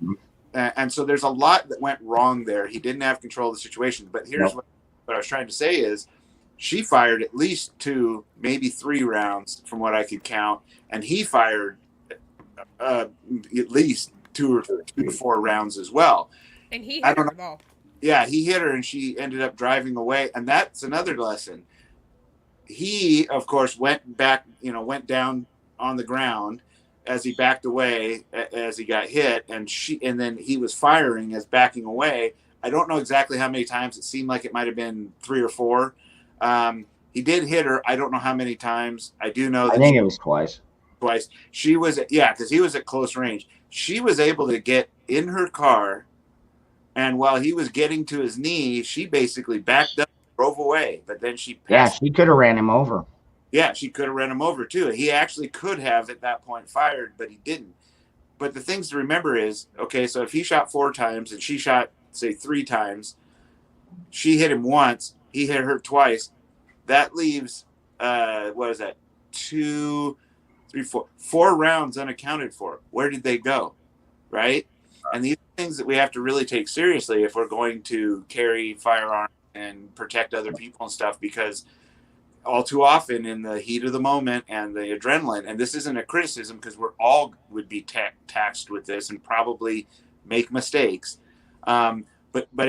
S3: so there's a lot that went wrong there. He didn't have control of the situation. But here's what I was trying to say is, she fired at least 2, maybe 3 rounds from what I could count, and he fired at least 2 to 4 rounds as well.
S1: And he hit her, though.
S3: Yeah, he hit her, and she ended up driving away. And that's another lesson. He, of course, went down on the ground as he backed away, as he got hit, and then he was firing as backing away. I don't know exactly how many times. It seemed like it might have been 3 or 4. He did hit her. I don't know how many times. I do know that
S2: I think it was twice.
S3: She was, because he was at close range. She was able to get in her car, and while he was getting to his knee, she basically backed up, drove away. But then she passed.
S2: Yeah, she could have ran him over.
S3: Yeah, she could have ran him over too. He actually could have at that point fired, but he didn't. But the things to remember is, okay, so if he shot 4 times and she shot, say, 3 times, she hit him once, he hit her twice. That leaves, what is that? 2, 3, 4 rounds unaccounted for. Where did they go? Right? And these are things that we have to really take seriously if we're going to carry firearms and protect other people and stuff, because all too often in the heat of the moment and the adrenaline, and this isn't a criticism, because we're all would be taxed with this and probably make mistakes. But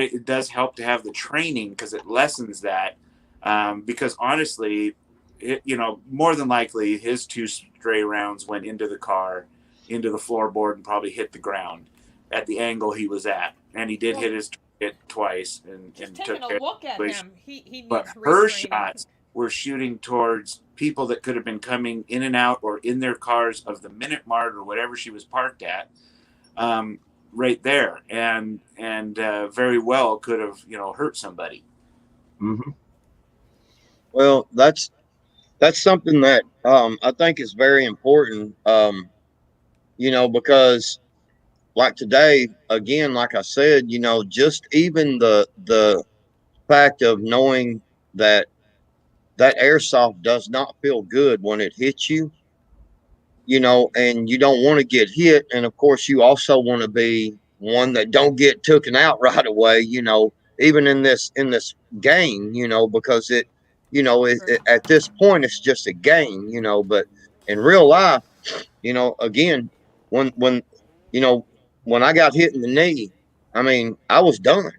S3: it does help to have the training, because it lessens that. Because honestly, more than likely his 2 stray rounds went into the car, into the floorboard, and probably hit the ground at the angle he was at. And he did hit his target twice, and
S1: Taking a look at him, he needs
S3: but her
S1: retraining.
S3: shots were shooting towards people that could have been coming in and out or in their cars of the Minute Mart or whatever she was parked at, right there, and very well could have hurt somebody.
S2: Mm-hmm.
S4: Well, that's something that I think is very important. Because like today, again, like I said, just even the fact of knowing that airsoft does not feel good when it hits you, and you don't want to get hit. And of course, you also want to be one that don't get taken out right away, even in this game, because at this point, it's just a game, but in real life, again, when when I got hit in the knee, I mean, I was done,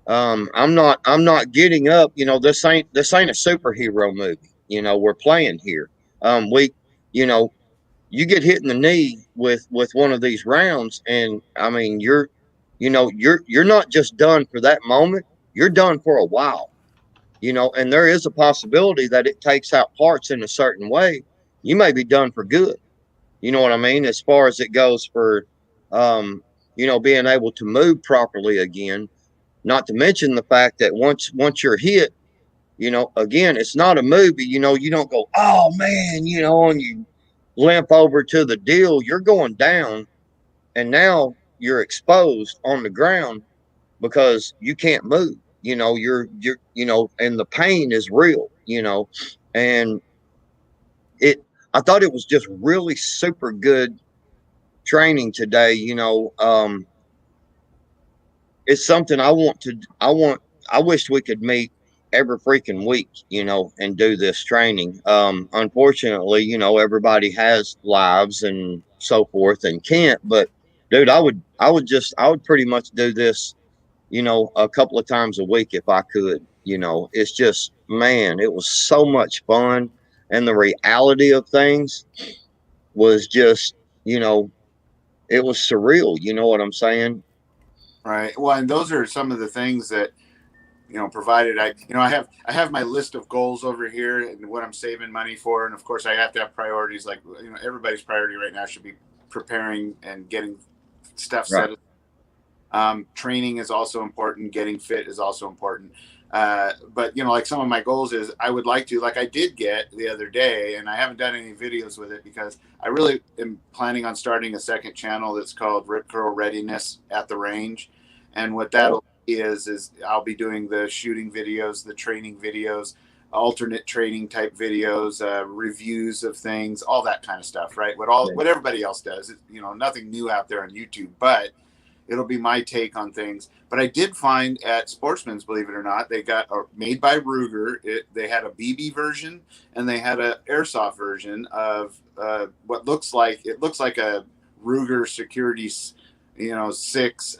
S4: I'm not getting up. This ain't a superhero movie. We're playing here. We, you get hit in the knee with one of these rounds, and I mean, you're not just done for that moment. You're done for a while. And there is a possibility that it takes out parts in a certain way. You may be done for good. You know what I mean? As far as it goes for, being able to move properly again. Not to mention the fact that once you're hit, again, it's not a movie. You don't go, oh man, and you limp over to the deal. You're going down, and now you're exposed on the ground because you can't move. And the pain is real. And it. I thought it was just really super good training today. It's something I wish we could meet every freaking week, and do this training. Unfortunately, everybody has lives and so forth and can't, but dude, I would pretty much do this, a couple of times a week if I could. It's just, man, it was so much fun. And the reality of things was just, it was surreal. You know what I'm saying?
S3: Right. Well, and those are some of the things that, provided I have my list of goals over here and what I'm saving money for. And of course I have to have priorities. Like, everybody's priority right now should be preparing and getting stuff
S4: Right.
S3: set. Training is also important. Getting fit is also important. But like some of my goals is I would like to, like I did get the other day, and I haven't done any videos with it because I really am planning on starting a second channel that's called Rip Curl Readiness at the Range. And what that'll is I'll be doing the shooting videos, the training videos, alternate training type videos, reviews of things, all that kind of stuff, right? What everybody else does, nothing new out there on YouTube, but it'll be my take on things. But I did find at Sportsman's, believe it or not, they got made by Ruger. They had a BB version and they had a airsoft version of what looks like a Ruger Security, 6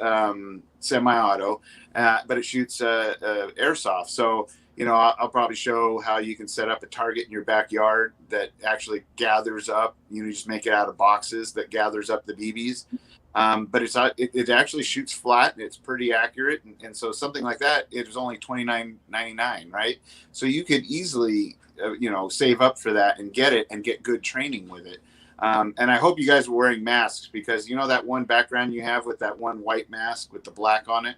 S3: semi-auto, but it shoots airsoft. So I'll probably show how you can set up a target in your backyard that actually gathers up. You just make it out of boxes that gathers up the BBs. But it actually shoots flat and it's pretty accurate. And so something like that, it was only $29.99, right? So you could easily, save up for that and get it and get good training with it. And I hope you guys were wearing masks because that one background you have with that one white mask with the black on it.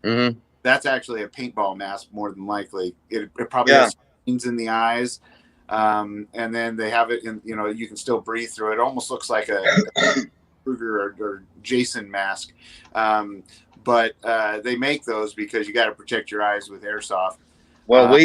S4: Mm-hmm.
S3: That's actually a paintball mask more than likely. It probably has screens in the eyes. And then they have it in, you can still breathe through it. It almost looks like a Kruger or Jason mask. But they make those because you got to protect your eyes with airsoft.
S4: Well,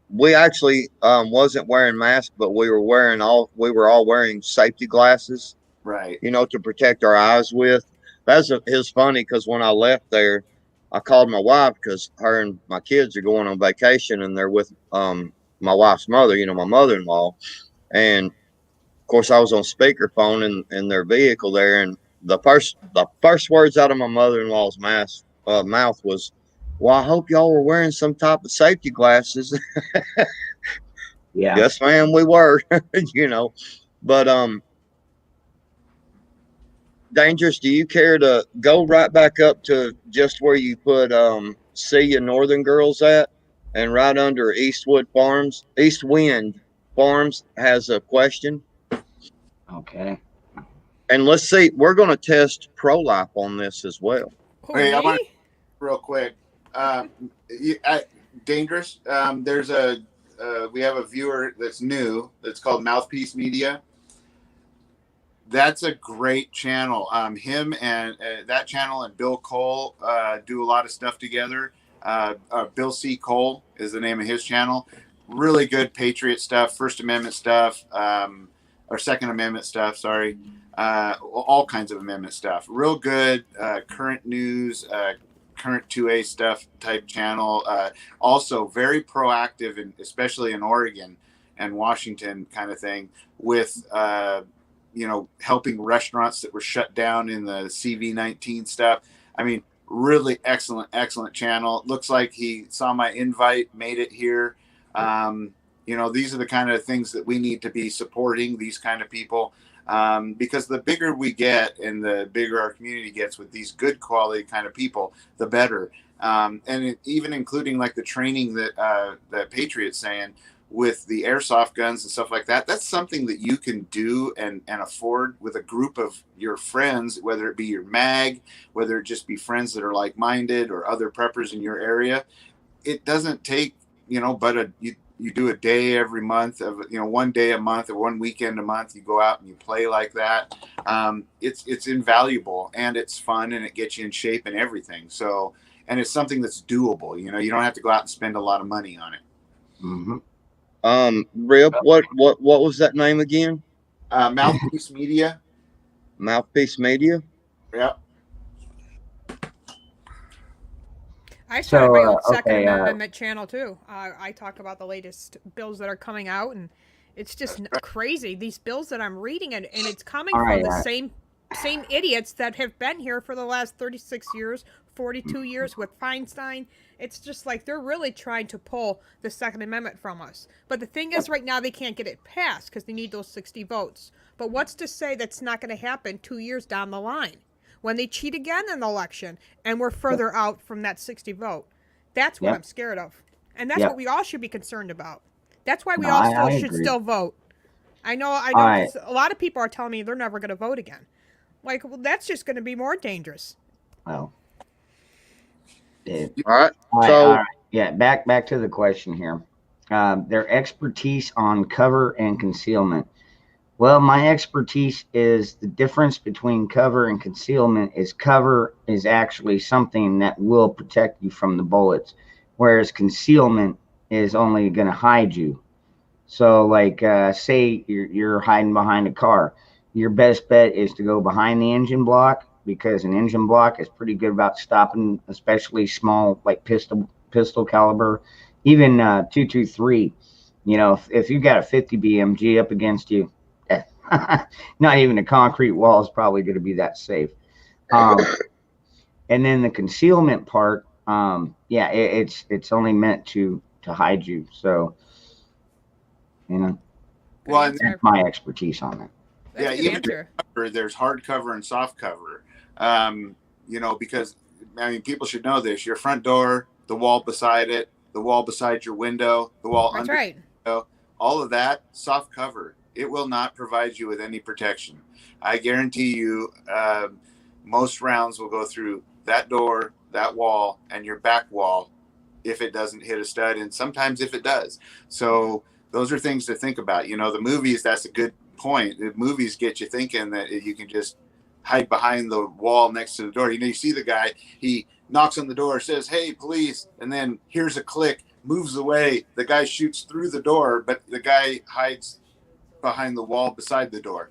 S4: we actually wasn't wearing masks, but we were all wearing safety glasses,
S3: right?
S4: To protect our eyes with. It's funny because when I left there, I called my wife because her and my kids are going on vacation and they're with my wife's mother, my mother-in-law, and of course I was on speakerphone in their vehicle there, and the first words out of my mother-in-law's mouth was, well, I hope y'all were wearing some type of safety glasses.
S2: Yeah.
S4: Yes, ma'am, we were. But Dangerous, do you care to go right back up to just where you put See Ya Northern Girls at, and right under East Wind Farms has a question.
S2: Okay.
S4: And let's see, we're going to test ProLife on this as well.
S3: Hey, I want to real quick. Dangerous. There's we have a viewer that's new. That's called Mouthpiece Media. That's a great channel. Him and that channel and Bill Cole do a lot of stuff together. Bill C. Cole is the name of his channel. Really good Patriot stuff, First Amendment stuff, or Second Amendment stuff. Sorry, all kinds of amendment stuff. Real good current news, current 2A stuff type channel. Also very proactive, especially in Oregon and Washington kind of thing with. Helping restaurants that were shut down in the CV-19 stuff. I mean, really excellent channel. Looks like he saw my invite, made it here. These are the kind of things that we need to be supporting, these kind of people, because the bigger we get and the bigger our community gets with these good quality kind of people, the better. Even including like the training that Patriot's saying, with the airsoft guns and stuff like that, that's something that you can do and afford with a group of your friends, whether it be your mag, whether it just be friends that are like-minded or other preppers in your area. It doesn't take, but you do a day every month of, one day a month or one weekend a month, you go out and you play like that. It's invaluable, and it's fun, and it gets you in shape and everything. So, and it's something that's doable. You don't have to go out and spend a lot of money on it.
S2: Mm-hmm.
S4: Rip, what was that name again?
S3: Mouthpiece Media.
S4: Mouthpiece Media.
S3: Yeah.
S1: I started my own Second
S2: okay,
S1: Amendment channel too. I talk about the latest bills that are coming out, and it's just crazy. These bills that I'm reading, and it's coming from the same idiots that have been here for the last 36 years, 42 years with Feinstein. It's just like they're really trying to pull the Second Amendment from us. But the thing is, right now they can't get it passed because they need those 60 votes. But what's to say that's not going to happen 2 years down the line, when they cheat again in the election and we're further out from that 60 vote? That's what I'm scared of. And that's what we all should be concerned about. That's why we all should still vote. I know, because a lot of people are telling me they're never going to vote again. Like, well, that's just going to be more dangerous.
S2: Well,
S4: all right. So,
S2: yeah, back to the question here. Their expertise on cover and concealment. Well, my expertise is the difference between cover and concealment. Is cover is actually something that will protect you from the bullets, whereas concealment is only going to hide you. So, like, say you're hiding behind a car, your best bet is to go behind the engine block, because an engine block is pretty good about stopping, especially small, like pistol caliber, even 223. If you got a 50 BMG up against you, not even a concrete wall is probably going to be that safe. And then the concealment part, it's only meant to hide you. So,
S3: well, and
S2: that's my expertise on it.
S1: That's a good answer.
S3: There's hard cover and soft cover. Because people should know this: your front door, the wall beside it, the wall beside your window, the wall
S1: That's
S3: under
S1: right.
S3: your window, all of that soft cover. It will not provide you with any protection. I guarantee you, most rounds will go through that door, that wall, and your back wall if it doesn't hit a stud, and sometimes if it does. So those are things to think about. The movies, that's a good point. The movies get you thinking that you can just hide behind the wall next to the door. You see the guy, he knocks on the door, says, "Hey, police," and then hears a click, moves away. The guy shoots through the door, but the guy hides behind the wall beside the door.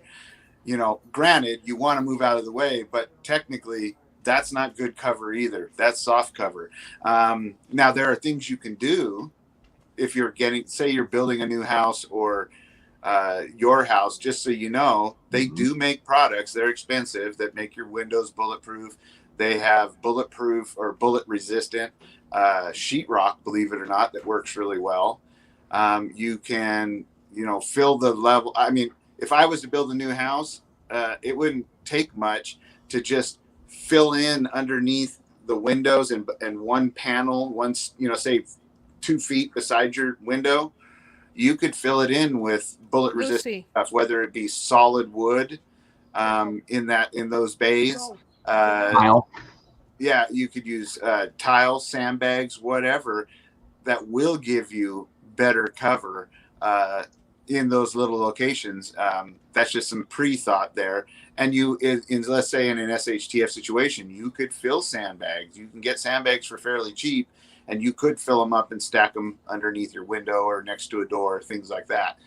S3: Granted, you want to move out of the way, but technically that's not good cover either. That's soft cover. Now there are things you can do if you're say you're building a new house or your house, just so you know, they do make products. They're expensive, that make your windows bulletproof. They have bulletproof or bullet resistant sheetrock, believe it or not, that works really well. You can, fill the level. I mean, if I was to build a new house, it wouldn't take much to just fill in underneath the windows and one panel, say 2 feet beside your window. You could fill it in with bullet resistant stuff, whether it be solid wood in those bays.
S2: Tile.
S3: Yeah, you could use tile, sandbags, whatever, that will give you better cover in those little locations. That's just some pre-thought there. And let's say in an SHTF situation, you could fill sandbags. You can get sandbags for fairly cheap, and you could fill them up and stack them underneath your window or next to a door, things like that.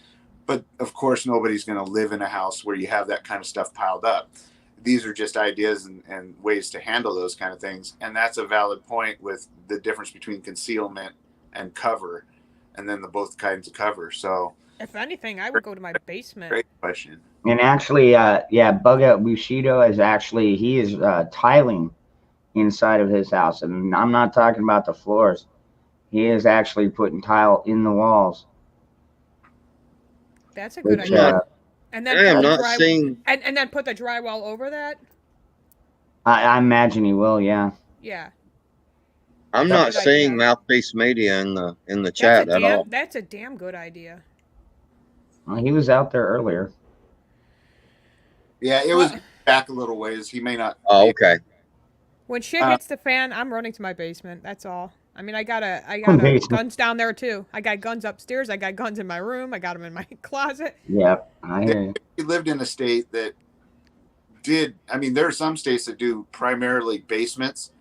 S3: But of course, nobody's going to live in a house where you have that kind of stuff piled up. These are just ideas and ways to handle those kind of things. And that's a valid point with the difference between concealment and cover, and then the both kinds of cover. So
S1: if anything, I would go to my basement.
S3: Great question.
S2: And actually, Bug Out Bushido is tiling inside of his house. And I'm not talking about the floors. He is actually putting tile in the walls.
S1: That's a good idea. And then and then put the drywall over that.
S2: I imagine he will, yeah.
S1: Yeah.
S4: I'm
S1: That's a
S4: not
S1: good
S4: seeing
S1: idea.
S4: Mouthpiece Media in the chat at all.
S1: That's a damn good idea.
S2: Well, he was out there earlier.
S3: Yeah, it was back a little ways. He may not.
S4: Oh, okay.
S1: When shit hits the fan, I'm running to my basement. That's all. I mean, I got
S2: Basement.
S1: guns down there too. I got guns upstairs. I got guns in my room. I got them in my closet.
S2: Yep, I hear you.
S3: He lived in a state that did. I mean, there are some states that do primarily basements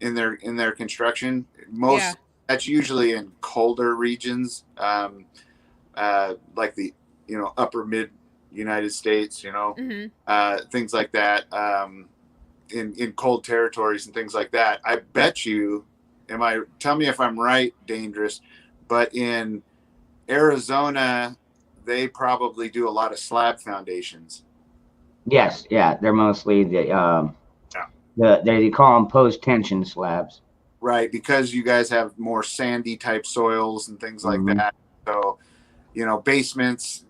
S3: in their construction. Most that's usually in colder regions, like the upper mid United States. Things like that. In cold territories and things like that. I bet you. Tell me if I'm right, Dangerous, but in Arizona, they probably do a lot of slab foundations.
S2: Yes, yeah, they're mostly they call them post-tension slabs.
S3: Right, because you guys have more sandy type soils and things like that. So, basements,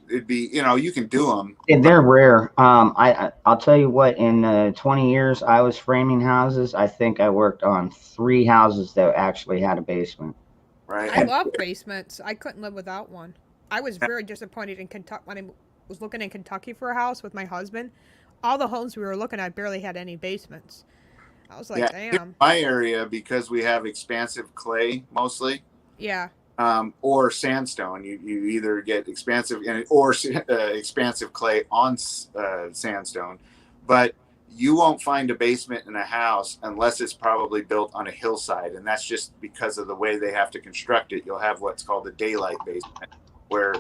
S3: it'd be, you can do them.
S2: And they're rare. I'll tell you what. In 20 years I was framing houses, I think I worked on 3 houses that actually had a basement.
S3: Right.
S1: I love basements. I couldn't live without one. I was very disappointed in Kentucky when I was looking in Kentucky for a house with my husband. All the homes we were looking at barely had any basements. I was like, damn.
S3: In my area, because we have expansive clay mostly.
S1: Yeah.
S3: Or sandstone. You either get expansive or expansive clay on sandstone, but you won't find a basement in a house unless it's probably built on a hillside, and that's just because of the way they have to construct it. You'll have what's called a daylight basement, where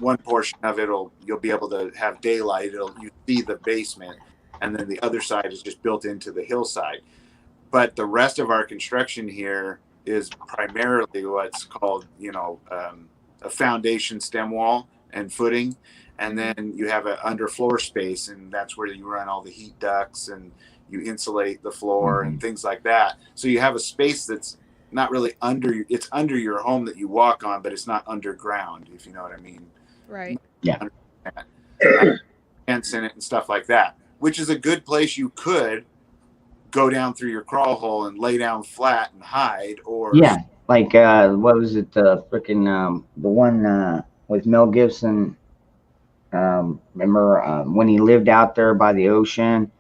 S3: one portion of you'll be able to have daylight. You see the basement, and then the other side is just built into the hillside. But the rest of our construction here is primarily what's called, a foundation stem wall and footing. And then you have an underfloor space, and that's where you run all the heat ducts and you insulate the floor and things like that. So you have a space that's not really it's under your home that you walk on, but it's not underground, if you know what I mean.
S1: Right.
S2: Yeah.
S3: Tents in it and stuff like that, which is a good place you could go down through your crawl hole and lay down flat and hide, or
S2: like what was it, the freaking the one with Mel Gibson, remember when he lived out there by the ocean?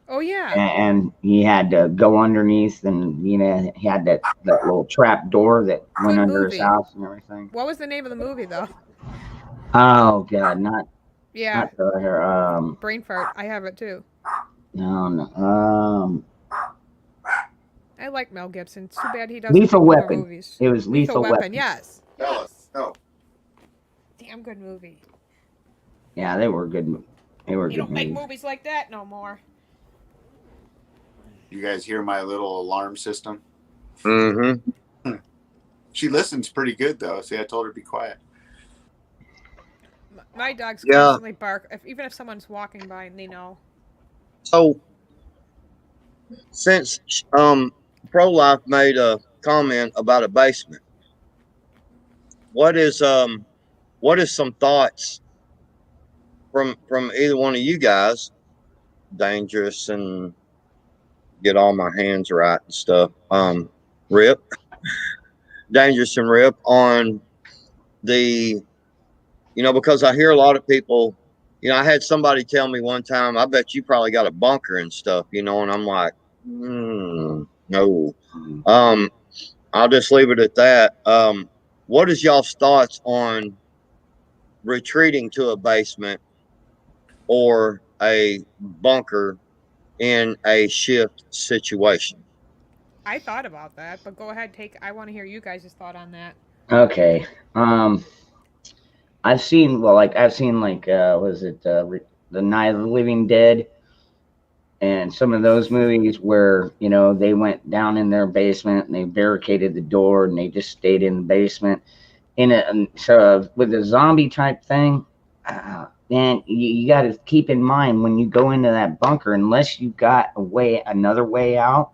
S1: Oh yeah.
S2: And he had to go underneath, and he had that little trap door that went under his house and everything.
S1: What was the name of the movie though?
S2: Oh God, not
S1: brain fart. I have it too.
S2: No.
S1: I like Mel Gibson. It's too bad he doesn't
S2: Lethal
S1: do more
S2: Weapon.
S1: movies.
S2: It was Lethal Weapon.
S1: Yes.
S3: Oh.
S1: Damn good movie.
S2: Yeah, they were good. They were
S1: You
S2: good
S1: don't make
S2: movies.
S1: movies like that no more.
S3: You guys hear my little alarm system?
S4: Mm-hmm.
S3: She listens pretty good though. See, I told her to be quiet.
S1: My dogs constantly bark, even if someone's walking by and they know.
S4: So, since ProLife made a comment about a basement, what is some thoughts from either one of you guys, Dangerous and get all my hands right and stuff, Rip, Dangerous and Rip, on the, because I hear a lot of people, I had somebody tell me one time, I bet you probably got a bunker and stuff, and I'm like, no. I'll just leave it at that. What is y'all's thoughts on retreating to a basement or a bunker in a shift situation?
S1: I thought about that, but go ahead, I want to hear you guys' thought on that.
S2: Okay. I've seen was it the Night of the Living Dead, and some of those movies where they went down in their basement and they barricaded the door and they just stayed in the basement. So with the zombie type thing, man, you got to keep in mind when you go into that bunker, unless you got another way out,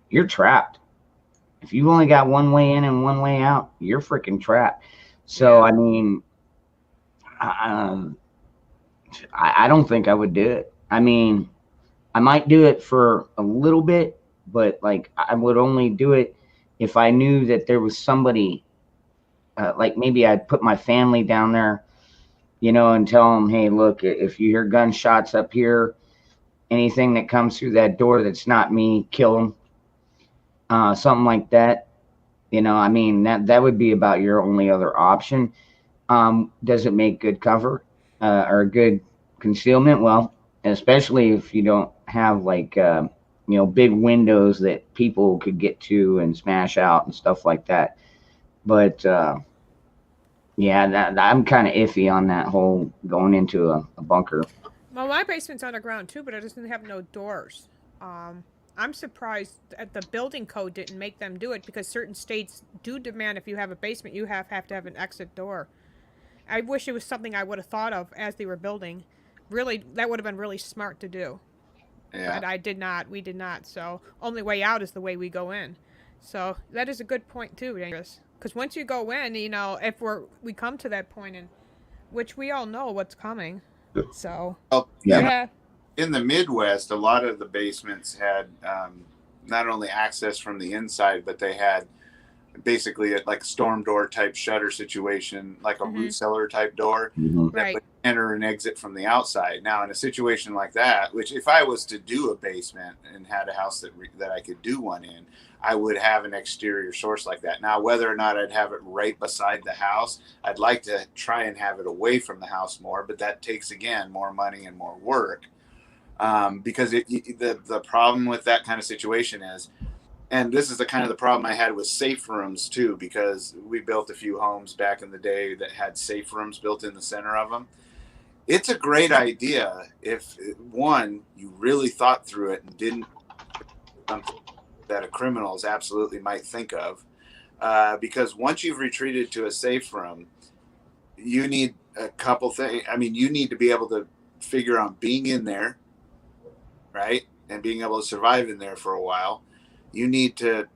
S2: you're trapped. If you've only got one way in and one way out, you're freaking trapped. So I mean, I don't think I would do it. I mean, I might do it for a little bit, but like I would only do it if I knew that there was somebody, like maybe I'd put my family down there, and tell them, hey, look, if you hear gunshots up here, anything that comes through that door that's not me, kill them. Something like that. I mean, that would be about your only other option. Does it make good cover, or good concealment? Well, especially if you don't have like big windows that people could get to and smash out and stuff like that. But yeah, I'm kind of iffy on that whole going into a bunker.
S1: Well, my basement's underground too, but it doesn't have no doors. I'm surprised that the building code didn't make them do it, because certain states do demand if you have a basement, you have to have an exit door. I wish it was something I would have thought of as they were building. Really, that would have been really smart to do.
S3: Yeah.
S1: But I did not. We did not. So only way out is the way we go in. So that is a good point too, Dangerous. Because once you go in, if we come to that point, and which we all know what's coming. So
S3: Well,
S1: yeah.
S3: In the Midwest, a lot of the basements had not only access from the inside, but they had basically like a storm door type shutter situation, like a root cellar type door that would enter and exit from the outside. Now, in a situation like that, which if I was to do a basement and had a house that I could do one in, I would have an exterior source like that. Now, whether or not I'd have it right beside the house, I'd like to try and have it away from the house more, but that takes, again, more money and more work. Because the problem with that kind of situation is, and this is the kind of the problem I had with safe rooms too, because we built a few homes back in the day that had safe rooms built in the center of them. It's a great idea if, one, you really thought through it and didn't something that a criminals absolutely might think of, because once you've retreated to a safe room, you need a couple things. I mean, you need to be able to figure on being in there, right, and being able to survive in there for a while. You need to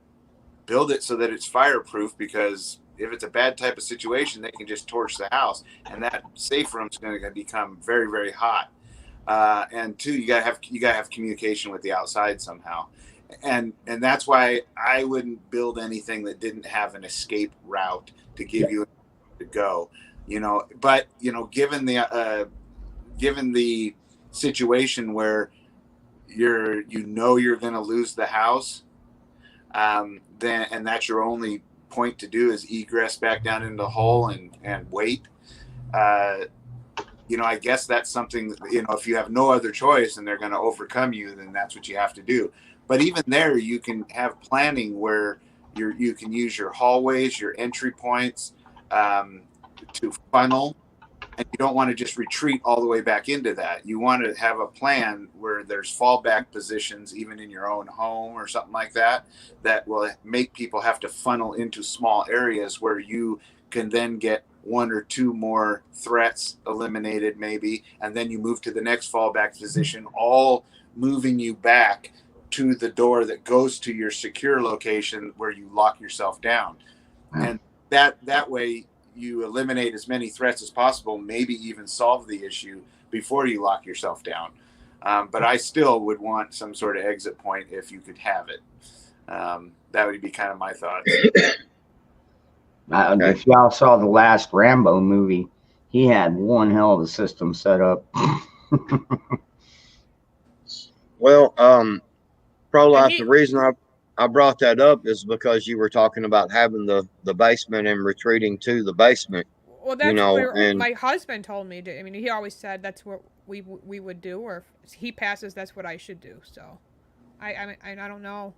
S3: build it so that it's fireproof, because if it's a bad type of situation, they can just torch the house, and that safe room is going to become very, very hot. And two, you gotta have communication with the outside somehow, and that's why I wouldn't build anything that didn't have an escape route to give you to go. But given the situation where you're going to lose the house, then, and that's your only point to do is egress back down into the hole and wait. I guess that's something, if you have no other choice and they're going to overcome you, then that's what you have to do. But even there, you can have planning where you can use your hallways, your entry points, to funnel. And you don't want to just retreat all the way back into that. You want to have a plan where there's fallback positions, even in your own home or something like that, that will make people have to funnel into small areas where you can then get one or two more threats eliminated maybe, and then you move to the next fallback position, all moving you back to the door that goes to your secure location where you lock yourself down. And that way you eliminate as many threats as possible, maybe even solve the issue before you lock yourself down. But I still would want some sort of exit point if you could have it. That would be kind of my thoughts.
S2: If y'all saw the last Rambo movie, he had one hell of a system set up.
S4: Well, ProLife, the reason I brought that up is because you were talking about having the basement and retreating to the basement.
S1: Well, that's what my husband told me to. I mean, he always said that's what we would do, or if he passes, that's what I should do. So, I don't know.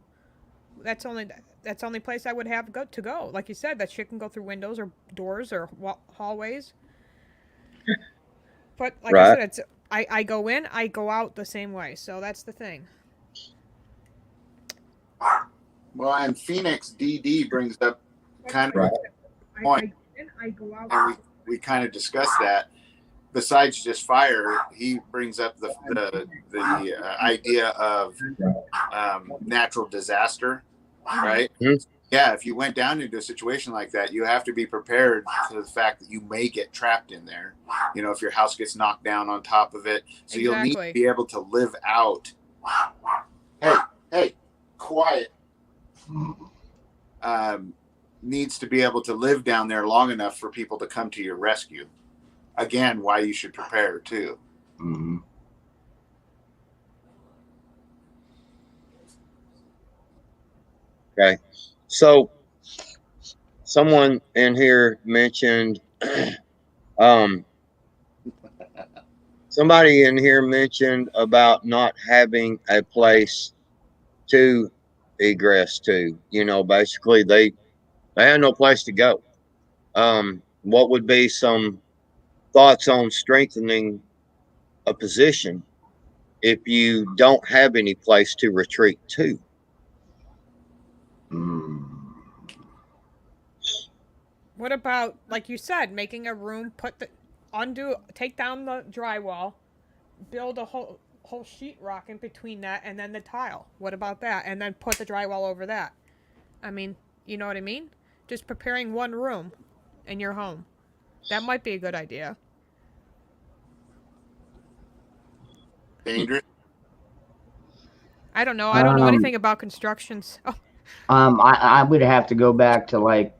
S1: That's the only place I would have to go. Like you said, that shit can go through windows or doors or hallways. But like I said, I go in, I go out the same way. So that's the thing.
S3: Well, and Phoenix DD brings up kind of a point.
S1: I go out.
S3: And we kind of discussed that. Besides just fire, he brings up the idea of natural disaster, right? Mm-hmm. Yeah, if you went down into a situation like that, you have to be prepared for the fact that you may get trapped in there. If your house gets knocked down on top of it, so you'll need to be able to live out. Hey, quiet, needs to be able to live down there long enough for people to come to your rescue. Again, why you should prepare too.
S2: Mm-hmm.
S4: Okay. So someone in here mentioned, somebody in here mentioned about not having a place to egress to. You know, basically they had no place to go. What would be some thoughts on strengthening a position if you don't have any place to retreat to?
S2: Mm.
S1: What about, like you said, making a room, take down the drywall, build a whole sheetrock in between that, and then the tile. What about that? And then put the drywall over that. I mean, you know what I mean? Just preparing one room in your home. That might be a good idea.
S3: Dangerous.
S1: I don't know. I don't know anything about constructions. Oh.
S2: I would have to go back to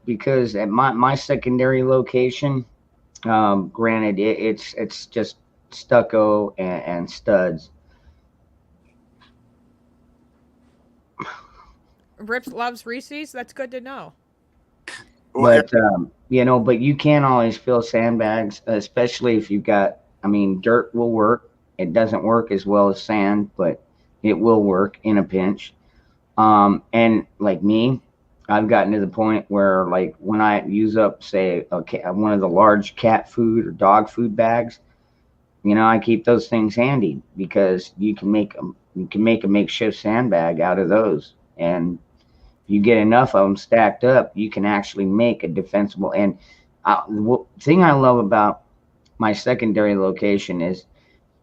S2: because at my secondary location, granted it's just stucco and studs.
S1: Rips loves Reese's. That's good to know.
S2: But but you can't always fill sandbags, especially if you've got. I mean, dirt will work. It doesn't work as well as sand, but it will work in a pinch. And like me, I've gotten to the point where, like, when I use up, say, one of the large cat food or dog food bags, I keep those things handy because you can make a makeshift sandbag out of those, and you get enough of them stacked up, you can actually make a defensible. And the thing I love about my secondary location is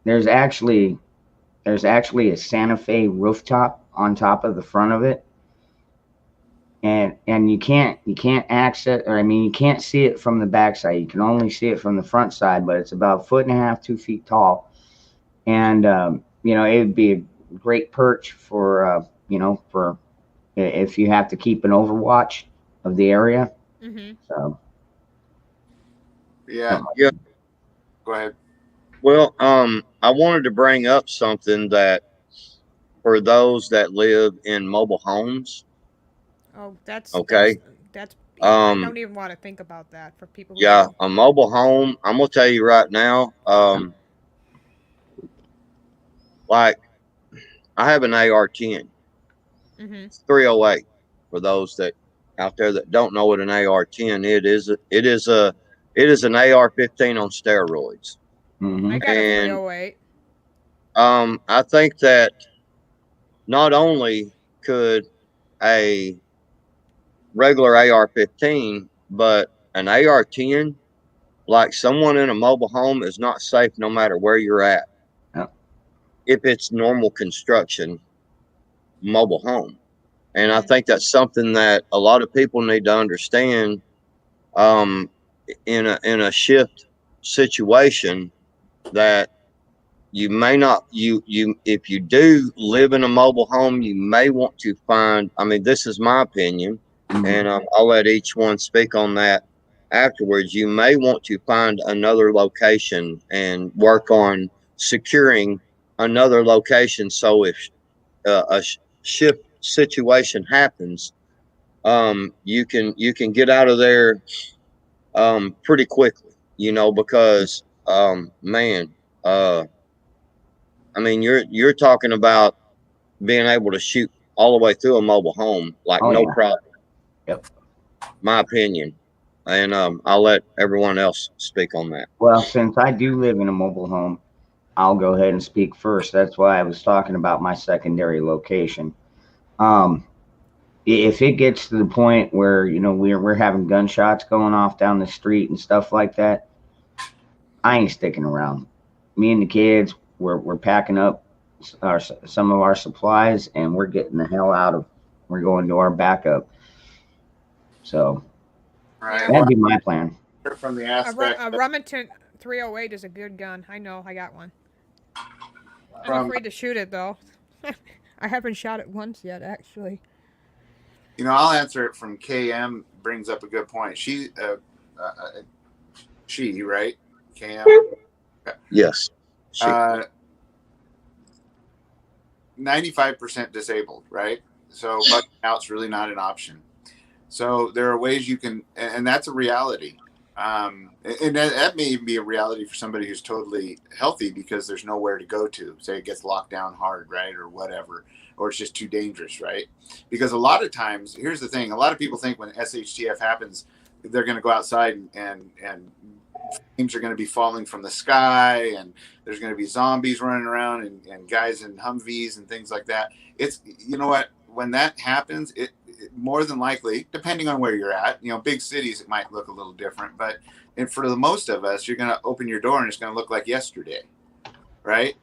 S2: there's actually a Santa Fe rooftop on top of the front of it, and you can't access, or I mean, you can't see it from the backside. You can only see it from the front side, but it's about 1.5 feet, 2 feet tall, and it would be a great perch for for if you have to keep an overwatch of the area.
S1: Mm-hmm.
S2: So
S3: yeah. Go ahead.
S4: Well, I wanted to bring up something that for those that live in mobile homes.
S1: Oh, that's
S4: okay.
S1: I don't even want to think about that for people who
S4: Yeah,
S1: live.
S4: a mobile home. I'm gonna tell you right now. Like I have an AR-10.
S1: Mm-hmm.
S4: It's 308 for those that out there that don't know what an AR-10 is. It is an AR-15 on steroids.
S2: Mm-hmm.
S1: I got a 308.
S4: I think that not only could a regular AR-15, but an AR-10, like someone in a mobile home is not safe no matter where you're at.
S2: Yep.
S4: If it's normal construction mobile home. And I think that's something that a lot of people need to understand in a shift situation, that you may not if you do live in a mobile home, you may want to find, I mean, this is my opinion,
S2: Mm-hmm.
S4: and I'll let each one speak on that afterwards. You may want to find another location and work on securing another location, so if a shift situation happens, you can get out of there pretty quickly, because man, I mean, you're talking about being able to shoot all the way through a mobile home like
S2: Oh,
S4: no
S2: yeah.
S4: problem.
S2: Yep.
S4: My opinion, and I'll let everyone else speak on that.
S2: Well, since I do live in a mobile home, I'll go ahead and speak first. That's why I was talking about my secondary location. If it gets to the point where we're having gunshots going off down the street and stuff like that, I ain't sticking around. Me and the kids, we're packing up some of our supplies, and we're getting the hell out of. We're going to our backup. So
S3: Right.
S2: that'd be my plan.
S3: From the
S1: A
S3: aspect
S1: Remington 308 is a good gun. I know. I got one. I'm
S3: From-
S1: afraid to shoot it though. I haven't shot it once yet, actually.
S3: You know, I'll answer it from KM. Brings up a good point. She right? KM.
S4: Yes. She.
S3: 95% disabled, right? So bugging out's really not an option. So there are ways you can, and that's a reality. And that may even be a reality for somebody who's totally healthy because there's nowhere to go to. Say it gets locked down hard, right, or whatever, or it's just too dangerous, right? Because a lot of times, here's the thing: a lot of people think when SHTF happens, they're going to go outside and flames are going to be falling from the sky, and there's going to be zombies running around and guys in Humvees and things like that. It's, you know what? When that happens, it more than likely, depending on where you're at, you know, big cities, it might look a little different, but for the most of us, you're going to open your door and it's going to look like yesterday, right?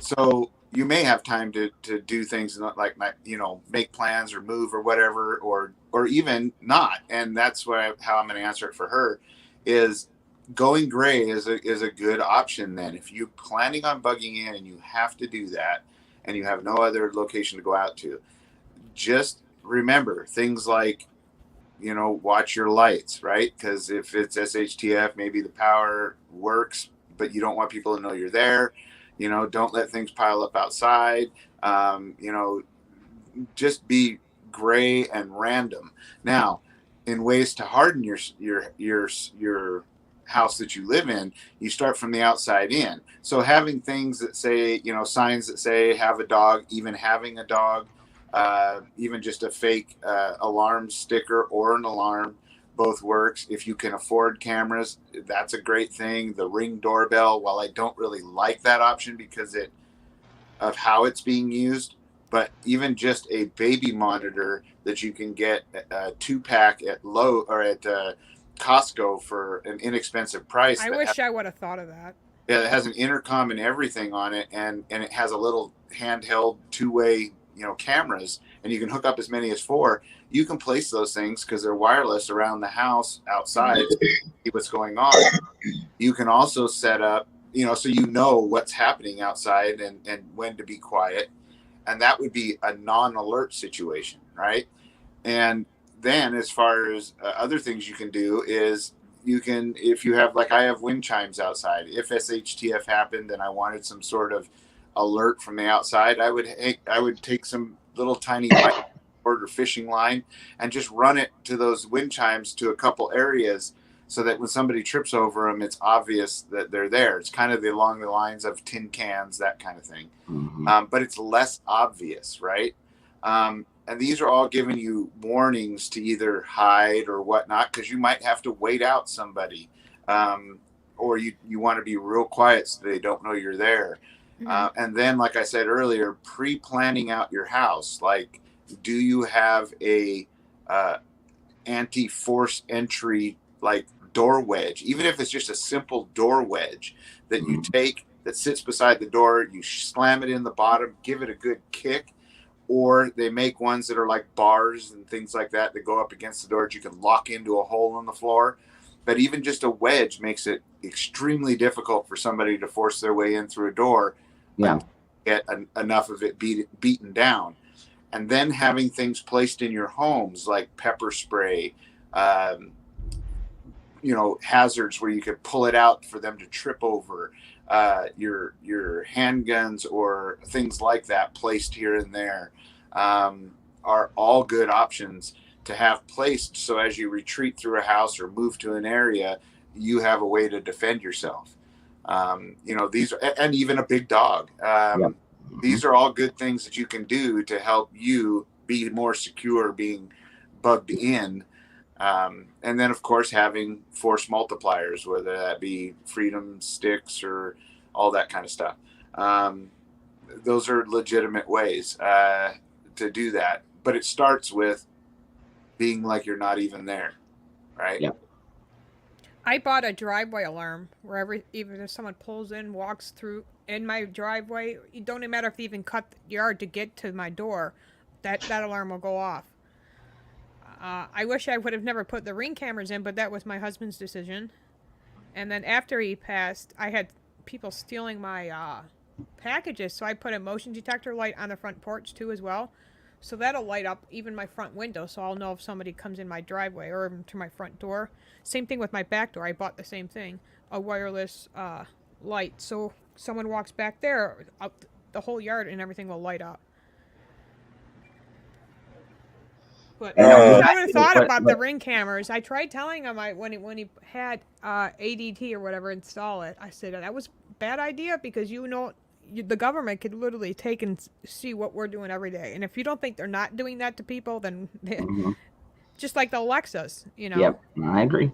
S3: So you may have time to do things like, you know, make plans or move or whatever, or even not. And that's how I'm going to answer it for her is going gray is a good option. Then if you're planning on bugging in and you have to do that and you have no other location to go out to, just remember things like, you know, watch your lights, right? Because if it's SHTF, maybe the power works, but you don't want people to know you're there. You know, don't let things pile up outside. You know, just be gray and random. Now, in ways to harden your house that you live in, you start from the outside in. So having things that say, you know, signs that say have a dog, even having a dog, even just a fake alarm sticker or an alarm, both works. If you can afford cameras, that's a great thing. The Ring doorbell, while I don't really like that option because of how it's being used, but even just a baby monitor that you can get a 2-pack at Costco for an inexpensive price.
S1: I wish I would have thought of that.
S3: Yeah, it has an intercom and everything on it, and it has a little handheld 2-way, you know, cameras, and you can hook up as many as 4. You can place those things because they're wireless around the house outside to see what's going on. You can also set up, you know, so you know what's happening outside and when to be quiet, and that would be a non-alert situation, right? And then as far as other things you can do is you can, if you have, like I have wind chimes outside, if SHTF happened and I wanted some sort of alert from the outside, I would take some little tiny or fishing line and just run it to those wind chimes to a couple areas so that when somebody trips over them, it's obvious that they're there. It's kind of along the lines of tin cans, that kind of thing.
S2: Mm-hmm.
S3: But it's less obvious, right? And these are all giving you warnings to either hide or whatnot, because you might have to wait out somebody, or you want to be real quiet so they don't know you're there.
S1: Mm-hmm.
S3: And then, like I said earlier, pre-planning out your house. Like, do you have a anti-force entry, like door wedge, even if it's just a simple door wedge that you take that sits beside the door, you slam it in the bottom, give it a good kick. Or they make ones that are like bars and things like that that go up against the door that you can lock into a hole in the floor. But even just a wedge makes it extremely difficult for somebody to force their way in through a door,
S2: Yeah.
S3: get enough of it beaten down. And then having things placed in your homes like pepper spray, you know, hazards where you could pull it out for them to trip over, your handguns or things like that placed here and there, are all good options to have placed. So as you retreat through a house or move to an area, you have a way to defend yourself. You know, these are, and even a big dog.
S2: Yep.
S3: These are all good things that you can do to help you be more secure being bugged in. And then, of course, having force multipliers, whether that be freedom sticks or all that kind of stuff. Those are legitimate ways to do that. But it starts with being like you're not even there, right?
S2: Yep.
S1: I bought a driveway alarm where even if someone pulls in, walks through in my driveway, it don't even matter if they even cut the yard to get to my door, that alarm will go off. I wish I would have never put the Ring cameras in, but that was my husband's decision. And then after he passed, I had people stealing my packages. So I put a motion detector light on the front porch too as well. So that'll light up even my front window, so I'll know if somebody comes in my driveway or even to my front door. Same thing with my back door. I bought the same thing, a wireless light. So someone walks back there, the whole yard and everything will light up. But
S2: You know,
S1: I would have thought about the
S2: what
S1: Ring cameras. I tried telling him when he had ADT or whatever install it. I said that was a bad idea because the government could literally take and see what we're doing every day. And if you don't think they're not doing that to people, then
S2: mhm.
S1: just like the Alexas, you know.
S2: Yep, I agree.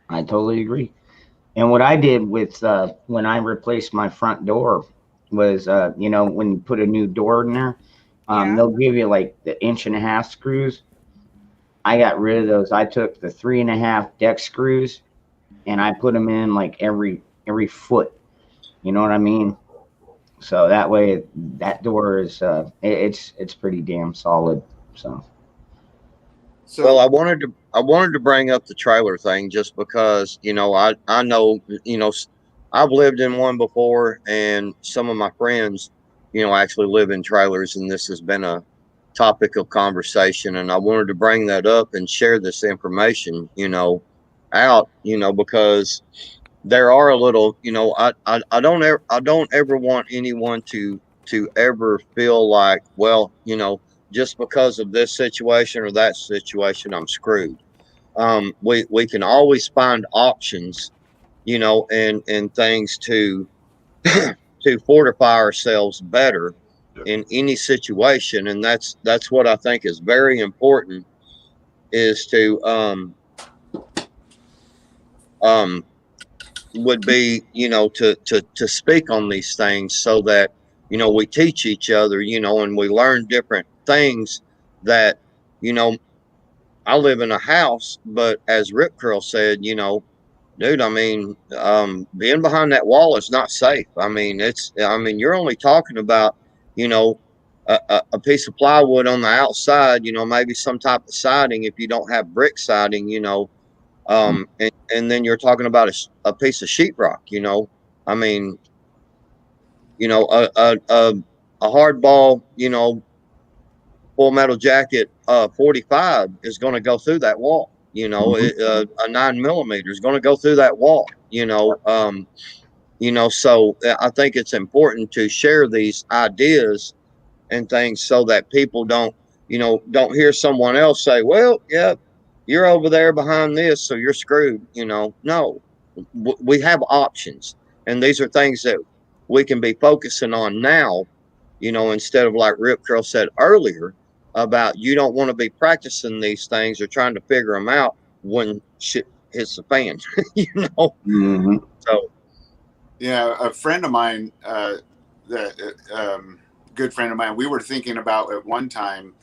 S2: I totally agree. And what I did with when I replaced my front door was, you know, when you put a new door in there,
S1: Yeah.
S2: they'll give you like the 1.5 inch screws. I got rid of those. I took the 3.5 deck screws and I put them in like every foot. You know what I mean? So that way, that door is it's pretty damn solid. So
S4: Well,
S3: So
S4: I wanted to bring up the trailer thing just because, you know, I know, you know, I've lived in one before, and some of my friends, you know, actually live in trailers, and this has been a topic of conversation, and I wanted to bring that up and share this information, you know, out, you know, because there are a little, you know, I don't ever want anyone to ever feel like, well, you know, just because of this situation or that situation, I'm screwed. We can always find options, you know, and things to to fortify ourselves better in any situation, and that's what I think is very important, is to um would be, you know, to speak on these things so that, you know, we teach each other, you know, and we learn different things that, you know, I live in a house, but as Rip Curl said, you know, dude, I mean, being behind that wall is not safe. I mean, you're only talking about, you know, a piece of plywood on the outside, you know, maybe some type of siding if you don't have brick siding, you know, and then you're talking about a piece of sheetrock, you know. I mean, you know, a hardball, you know, full metal jacket 45 is going to go through that wall. You know,
S2: mhm.
S4: a 9 millimeter is going to go through that wall. You know, so I think it's important to share these ideas and things so that people don't, you know, don't hear someone else say, well, yeah, you're over there behind this, so you're screwed. You know, no, we have options, and these are things that we can be focusing on now, you know, instead of like Rip Curl said earlier about you don't want to be practicing these things or trying to figure them out when shit hits the fan, you know.
S2: Mhm.
S4: So
S3: yeah, a friend of mine, that good friend of mine, we were thinking about at one time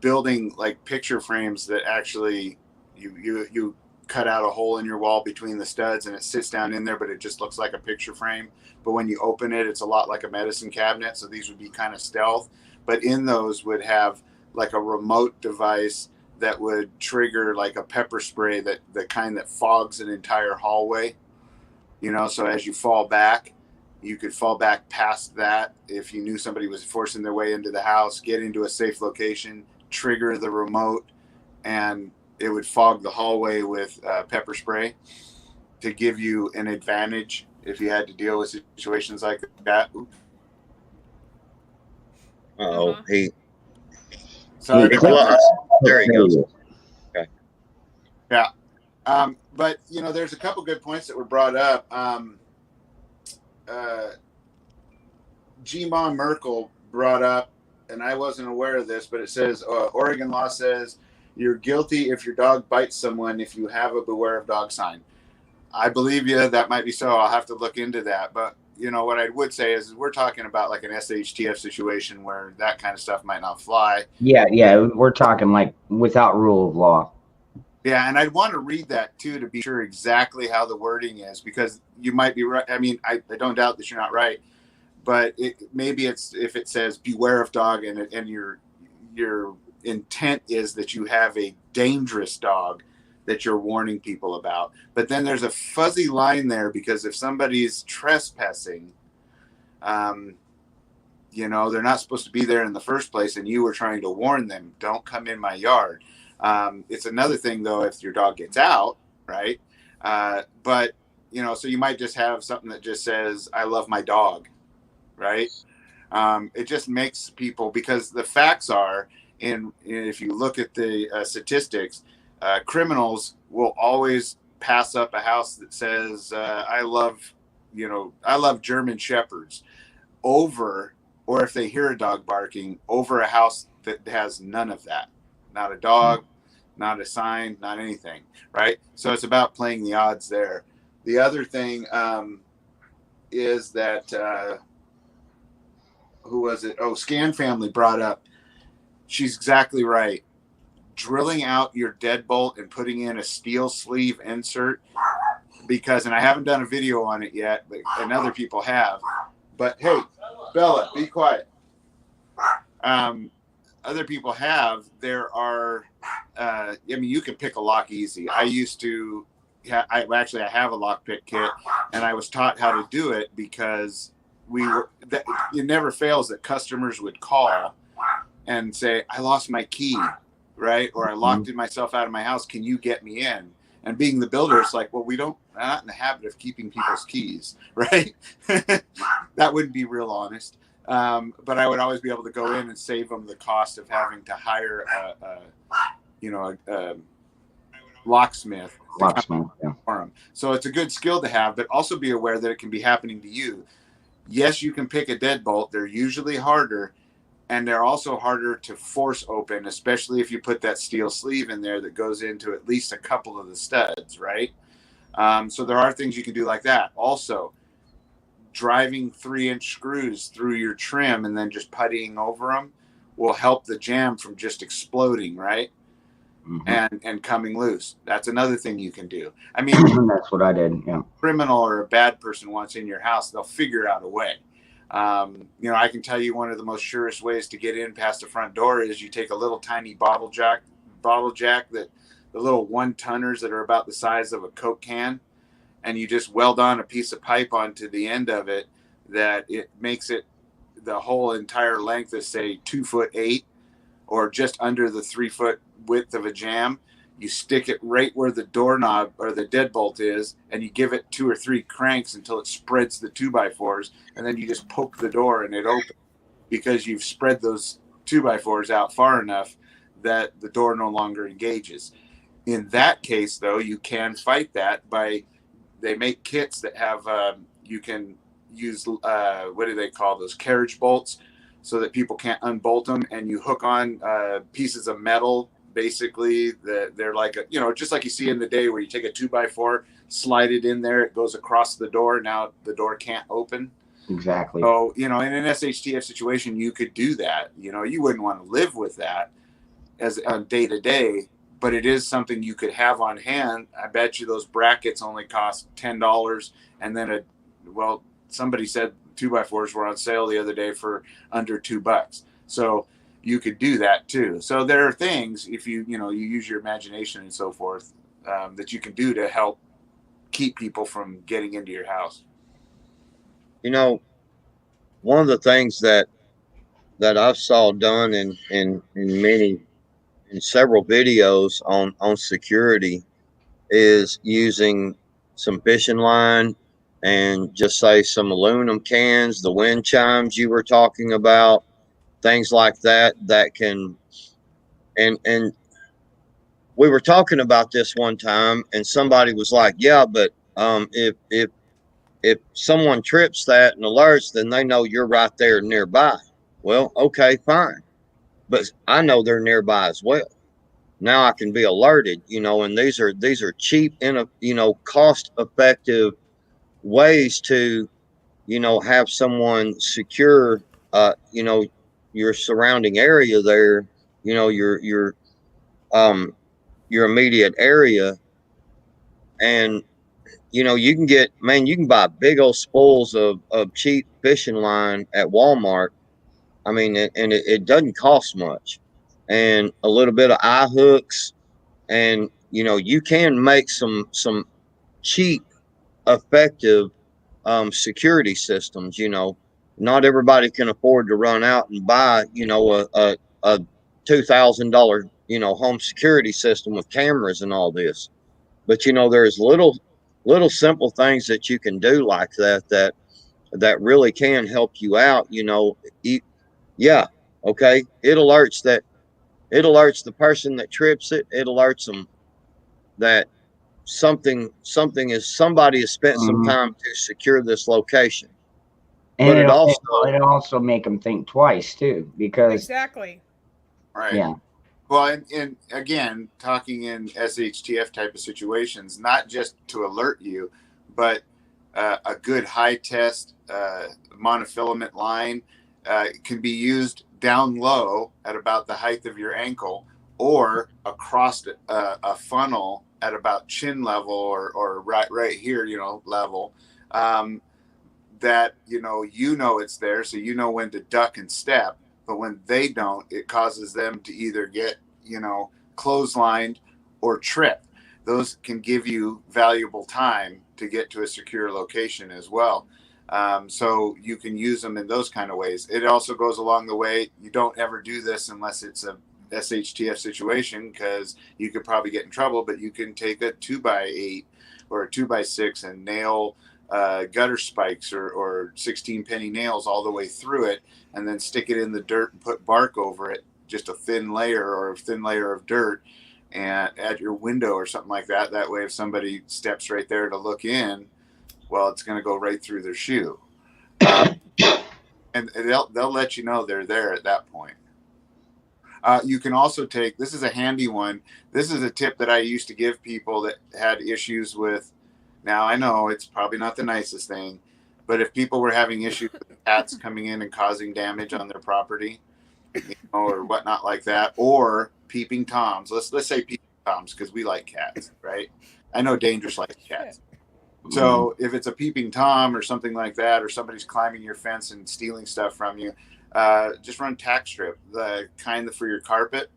S3: building like picture frames that actually you cut out a hole in your wall between the studs and it sits down in there, but it just looks like a picture frame. But when you open it, it's a lot like a medicine cabinet. So these would be kind of stealth, but in those would have like a remote device that would trigger like a pepper spray, that the kind that fogs an entire hallway, you know. So as you fall back, you could fall back past that if you knew somebody was forcing their way into the house, get into a safe location, trigger the remote, and it would fog the hallway with pepper spray to give you an advantage if you had to deal with situations like that.
S1: Uh huh.
S4: he
S3: Sorry
S2: He
S3: about
S2: clicked.
S3: that.
S4: there he
S2: There he
S4: goes.
S2: is.
S4: Okay.
S3: Yeah. But you know, there's a couple good points that were brought up. Uh, G-Ma Merkel brought up, and I wasn't aware of this, but it says Oregon law says you're guilty if your dog bites someone if you have a beware of dog sign. I believe you. That might be so. I'll have to look into that. But you know what I would say is we're talking about like an SHTF situation where that kind of stuff might not fly.
S2: Yeah, yeah. We're talking like without rule of law.
S3: Yeah, and I'd want to read that too to be sure exactly how the wording is, because you might be right. I mean, I don't doubt that you're not right, but maybe it's if it says beware of dog and your intent is that you have a dangerous dog that you're warning people about. But then there's a fuzzy line there, because if somebody's trespassing, You know, they're not supposed to be there in the first place, and you were trying to warn them, don't come in my yard. It's another thing, though, if your dog gets out, right? But, you know, so you might just have something that just says, I love my dog, right? It just makes people, because the facts are, if you look at the statistics, criminals will always pass up a house that says, I love German Shepherds over, or if they hear a dog barking, over a house that has none of that. Not a dog, not a sign, not anything, right? So it's about playing the odds there. The other thing is that, who was it? Oh, Scan Family brought up, she's exactly right. Drilling out your deadbolt and putting in a steel sleeve insert, because, and I haven't done a video on it yet, and other people have, but hey, Bella, be quiet. Other people have, there are, I mean, you can pick a lock easy. I used to, I have a lockpick kit, and I was taught how to do it because it never fails that customers would call and say, I lost my key, right? Or I locked myself out of my house. Can you get me in? And being the builder, it's like, well, we're not in the habit of keeping people's keys, right? That wouldn't be real honest. But I would always be able to go in and save them the cost of having to hire a locksmith.
S2: Yeah.
S3: For them. So it's a good skill to have, but also be aware that it can be happening to you. Yes, you can pick a deadbolt. They're usually harder, and they're also harder to force open, especially if you put that steel sleeve in there that goes into at least a couple of the studs, right? So there are things you can do like that. Also, driving 3-inch screws through your trim and then just puttying over them will help the jam from just exploding, right? And coming loose. That's another thing you can do. I mean,
S2: that's what I did. Yeah.
S3: Criminal or a bad person wants in your house, they'll figure out a way. I can tell you one of the most surest ways to get in past the front door is you take a little tiny bottle jack, that the little 1-tonners that are about the size of a Coke can, and you just weld on a piece of pipe onto the end of it that it makes it the whole entire length of, say, 2'8", or just under the 3-foot width of a jam. You stick it right where the doorknob or the deadbolt is, and you give it 2 or 3 cranks until it spreads the 2x4s, and then you just poke the door and it opens, because you've spread those 2x4s out far enough that the door no longer engages. In that case, though, you can fight that by, they make kits that have, you can use, what do they call those, carriage bolts, so that people can't unbolt them, and you hook on pieces of metal. Basically, they're like just like you see in the day where you take a 2x4, slide it in there, it goes across the door. Now the door can't open.
S2: Exactly.
S3: So, in an SHTF situation, you could do that. You wouldn't want to live with that as on day to day, but it is something you could have on hand. I bet you those brackets only cost $10, and then somebody said 2x4s were on sale the other day for under $2. So you could do that too. So there are things, if you use your imagination and so forth, that you can do to help keep people from getting into your house.
S4: One of the things that I've saw done in several videos on security is using some fishing line and just say some aluminum cans, the wind chimes you were talking about, things like that can, and we were talking about this one time, and somebody was like, yeah, but if someone trips that and alerts, then they know you're right there nearby. Well, okay, fine, but I know they're nearby as well. Now I can be alerted, and these are cheap and cost effective ways to have someone secure your surrounding area there, your immediate area. And you can buy big old spools of cheap fishing line at Walmart. I mean, it doesn't cost much, and a little bit of eye hooks, and you can make some cheap, effective security systems. Not everybody can afford to run out and buy, a $2,000, home security system with cameras and all this. But there's little simple things that you can do like that really can help you out. Yeah, okay. It alerts the person that trips it. It alerts them that somebody has spent some
S2: Mhm.
S4: time to secure this location.
S2: And
S4: But it also,
S2: it'll also make them think twice too, because
S1: Exactly.
S3: Right.
S2: yeah.
S3: Well, and again, talking in SHTF type of situations, not just to alert you, but a good high test monofilament line can be used down low at about the height of your ankle, or across a funnel at about chin level, or right here, level. Um, that it's there, so when to duck and step. But when they don't, it causes them to either get clotheslined or trip. Those can give you valuable time to get to a secure location as well. So you can use them in those kind of ways. It also goes along the way, you don't ever do this unless it's a SHTF situation, because you could probably get in trouble, but you can take a 2x8 or a 2x6 and nail gutter spikes or 16 penny nails all the way through it, and then stick it in the dirt and put bark over it, just a thin layer of dirt, and at your window or something like that. That way, if somebody steps right there to look in, well, it's going to go right through their shoe. And they'll let you know they're there at that point. You can also take, this is a handy one. This is a tip that I used to give people that had issues with. Now, I know it's probably not the nicest thing, but if people were having issues with cats coming in and causing damage on their property, or whatnot like that, or peeping toms. Let's say peeping toms, because we like cats, right? I know Dangerous likes cats. So if it's a peeping tom or something like that, or somebody's climbing your fence and stealing stuff from you, just run tack strip, the kind for your carpet.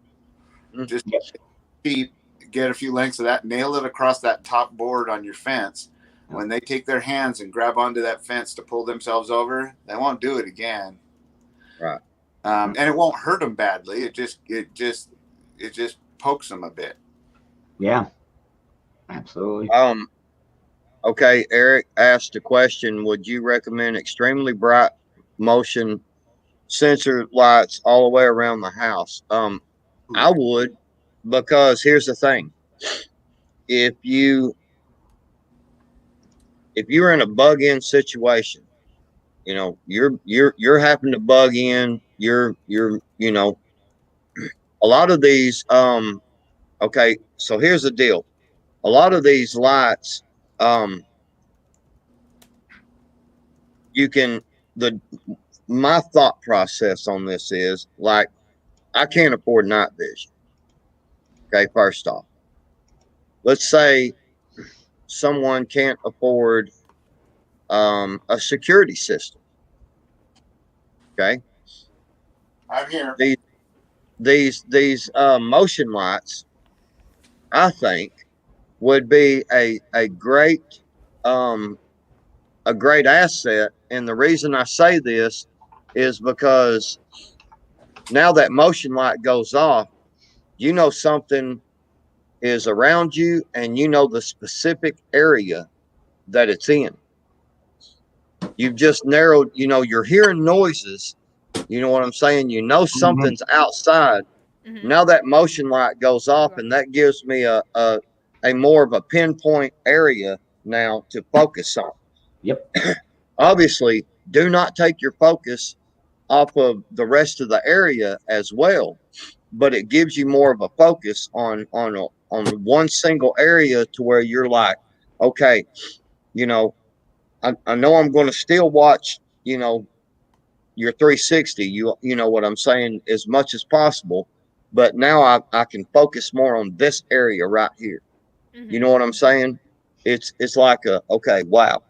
S3: Just cheap, get a few lengths of that, nail it across that top board on your fence. When they take their hands and grab onto that fence to pull themselves over, they won't do it again.
S4: right.
S3: And it won't hurt them badly. It just pokes them a bit.
S2: Yeah, absolutely.
S4: Okay, Eric asked a question. Would you recommend extremely bright motion sensor lights all the way around the house? I would, because here's the thing. If you're in a bug in situation, you're having to bug in, a lot of these, okay, so here's the deal. A lot of these lights, you can, my thought process on this is, like, I can't afford night vision. Okay, first off, let's say someone can't afford a security system. Okay,
S3: I'm here.
S4: These motion lights, I think, would be um, a great asset. And the reason I say this is because now that motion light goes off, something is around you, and the specific area that it's in. You've just narrowed, you're hearing noises. You know what I'm saying? Something's outside.
S1: Mm-hmm.
S4: Now that motion light goes off, and that gives me a more of a pinpoint area now to focus on.
S2: Yep.
S4: Obviously, do not take your focus off of the rest of the area as well, but it gives you more of a focus on one single area, to where you're like, okay, I know I'm going to still watch, your 360, you know what I'm saying, as much as possible, but now I can focus more on this area right here.
S1: Mm-hmm.
S4: You know what I'm saying? It's like okay, wow,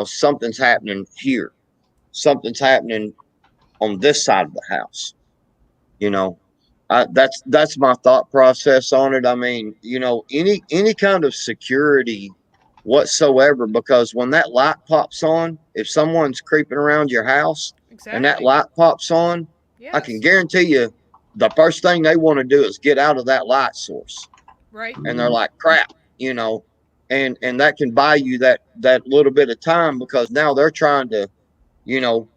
S4: something's happening here. Something's happening on this side of the house. That's my thought process on it. I mean, any kind of security whatsoever, because when that light pops on, if someone's creeping around your house and that
S1: Exactly.
S4: light pops on, I can
S1: Yes.
S4: guarantee you the first thing they want to do is get out of that light source.
S1: Right.
S4: And they're like, crap, you know, and that can buy you that little bit of time, because now they're trying to, you know,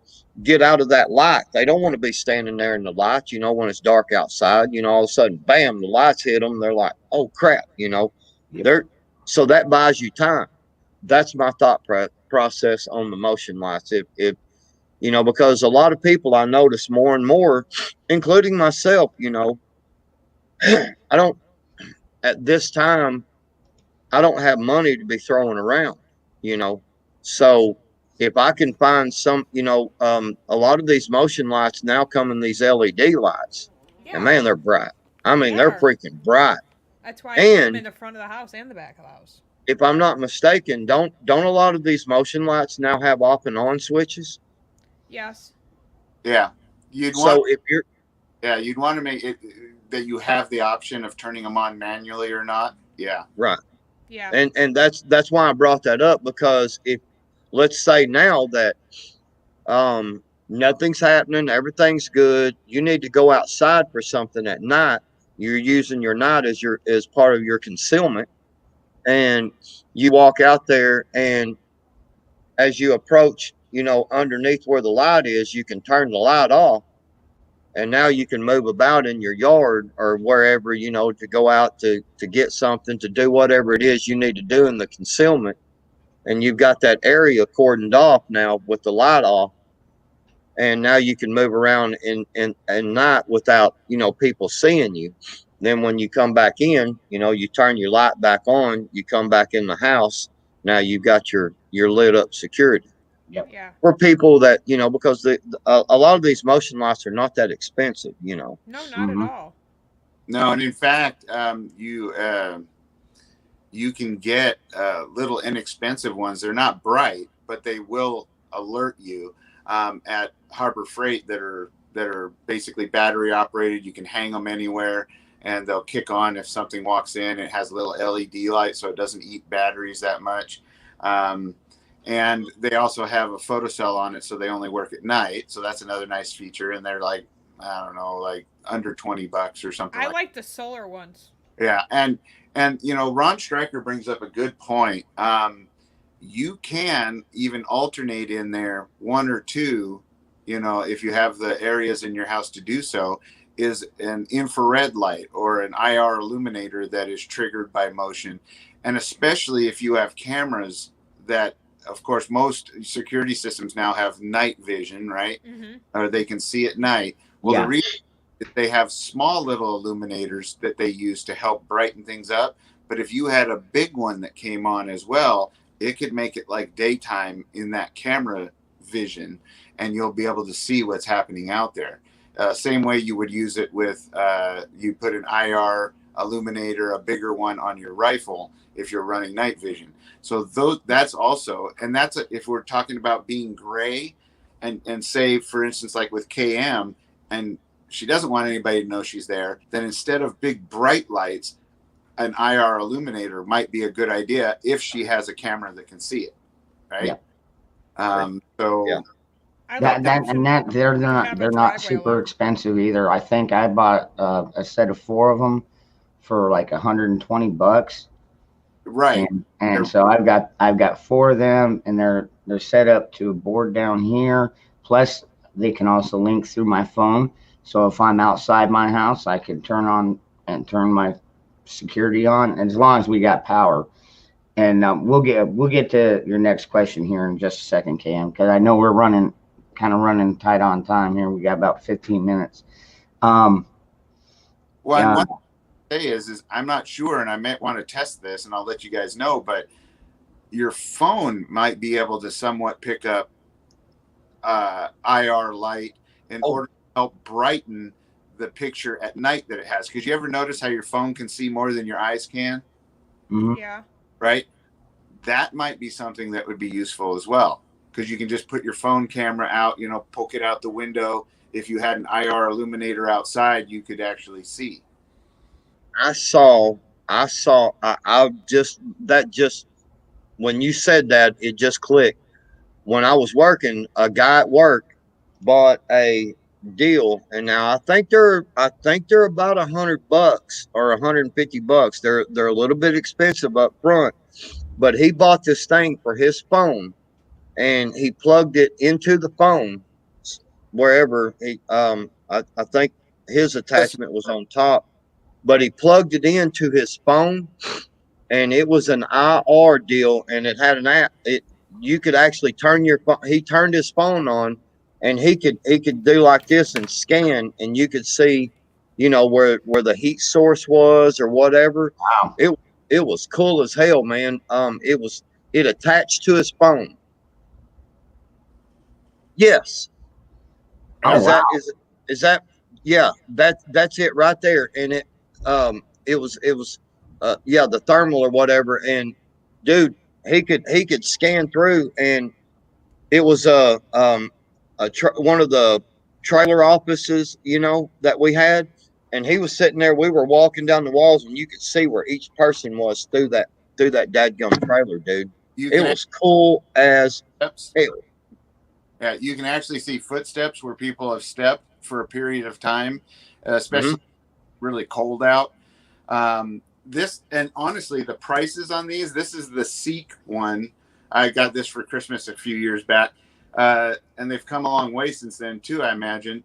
S4: get out of that light. They don't want to be standing there in the light, you know, when it's dark outside. You know, all of a sudden, bam, the lights hit them. They're like, oh crap, you know.
S2: Yep.
S4: They're So that buys you time. That's my thought process on the motion lights. If you know, because a lot of people I notice more and more, including myself, you know, I don't at this time I don't have money to be throwing around, you know. So if I can find some, you know, a lot of these motion lights now come in these LED lights, and
S1: Yeah.
S4: man, they're bright. I mean,
S1: They
S4: they're
S1: are.
S4: freaking bright.
S1: That's why I put them in
S4: And
S1: the front of the house and the back of the house.
S4: if I'm not mistaken, don't a lot of these motion lights now have off and on switches?
S1: Yes.
S3: Yeah, you'd want
S4: So if you're
S3: you'd want to make it that you have the option of turning them on manually or not. Yeah,
S4: right,
S1: Yeah.
S4: and that's why I brought that up, because if, let's say now that nothing's happening, everything's good, you need to go outside for something at night, you're using your night as part of your concealment, and you walk out there, and as you approach, you know, underneath where the light is, you can turn the light off, and now you can move about in your yard or wherever, you know, to go out to get something, to do whatever it is you need to do in the concealment, and you've got that area cordoned off now with the light off, and now you can move around in night without, you know, people seeing you. Then when you come back in, you know, you turn your light back on, you come back in the house, now you've got your lit up security.
S2: Yep.
S1: Yeah.
S4: For people that, you know, because a lot of these motion lights are not that expensive, you know.
S1: No, not at
S2: Mm-hmm.
S1: all.
S3: no, and in fact, you can get little inexpensive ones. They're not bright, but they will alert you at Harbor Freight that are basically battery operated. You can hang them anywhere, and they'll kick on if something walks in. It has a little LED light, so it doesn't eat batteries that much. Um, and they also have a photocell on it, so they only work at night. So that's another nice feature. And they're like, I don't know, like under $20 or something.
S1: I
S3: like
S1: like the solar ones.
S3: Yeah, and you know, Ron Stryker brings up a good point. You can even alternate in there one or two, you know, if you have the areas in your house to do so, is an infrared light or an IR illuminator that is triggered by motion. And especially if you have cameras that, of course, most security systems now have night vision, right?
S1: Mm-hmm.
S3: Or they can see at night. Well,
S2: Yeah.
S3: the reason they have small little illuminators that they use to help brighten things up. But if you had a big one that came on as well, it could make it like daytime in that camera vision, and you'll be able to see what's happening out there. Same way you would use it with, you put an IR illuminator, a bigger one on your rifle if you're running night vision. So that's also, and that's if we're talking about being gray, and say, for instance, like with KM, and she doesn't want anybody to know she's there, then instead of big bright lights, an IR illuminator might be a good idea if she has a camera that can see it, right?
S2: Yeah.
S3: So
S4: Yeah.
S1: I
S2: That
S1: like the
S2: that
S1: option
S2: and that
S1: to have a
S2: they're not
S1: driveway
S2: super
S1: alone.
S2: expensive either. I think I bought a set of 4 of them for like $120,
S3: right,
S2: and so I've got 4 of them, and they're set up to a board down here. Plus, they can also link through my phone. So if I'm outside my house, I can turn on and turn my security on, and as long as we got power. And we'll get to your next question here in just a second, Cam, because I know we're running tight on time here. We got about 15 minutes. Um,
S3: well, and
S2: uh,
S3: one thing is I'm not sure, and I might want to test this, and I'll let you guys know, but your phone might be able to somewhat pick up IR light in order to help brighten the picture at night that it has. Because you ever notice how your phone can see more than your eyes can?
S2: mhm.
S1: Yeah.
S3: Right? That might be something that would be useful as well. Because you can just put your phone camera out, you know, poke it out the window. If you had an IR illuminator outside, you could actually see.
S4: I saw I just when you said that, it just clicked. When I was working, a guy at work bought a deal, and now I think they're about $100 or $150. They're a little bit expensive up front, but he bought this thing for his phone, and he plugged it into the phone wherever I think his
S3: Yes.
S4: attachment was on top, but he plugged it into his phone, and it was an IR deal, and it had an app. You could actually turn your phone. He turned his phone on, and he could do like this and scan, and you could see, where the heat source was or whatever.
S2: Wow.
S4: It was cool as hell, man. It attached to his phone. Yes.
S2: Oh,
S4: Is
S2: wow.
S4: that yeah, that's it right there. And it was yeah, the thermal or whatever. And dude, he could scan through, and it was one of the trailer offices, that we had. And he was sitting there, we were walking down the walls, and you could see where each person was through that dadgum trailer, dude.
S3: You
S4: It
S3: can
S4: was cool as
S3: steps.
S4: hell.
S3: Yeah, you can actually see footsteps where people have stepped for a period of time,
S4: Hmm.
S3: especially really cold out. This and honestly, the prices on these. This is the Seek one. I got this for Christmas a few years back, and they've come a long way since then too, I imagine.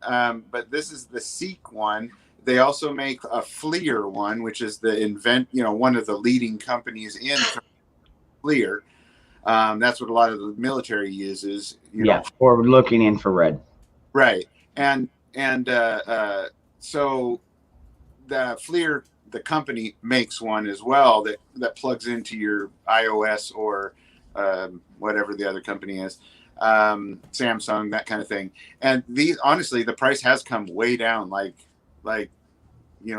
S3: But this is the Seek one. They also make a FLIR one, which is one of the leading companies in FLIR. That's what a lot of the military uses.
S2: Yeah, forward looking infrared.
S3: Right. And so the FLIR, the company, makes one as well that plugs into your iOS or whatever the other company is, Samsung, that kind of thing. And these, honestly, the price has come way down, like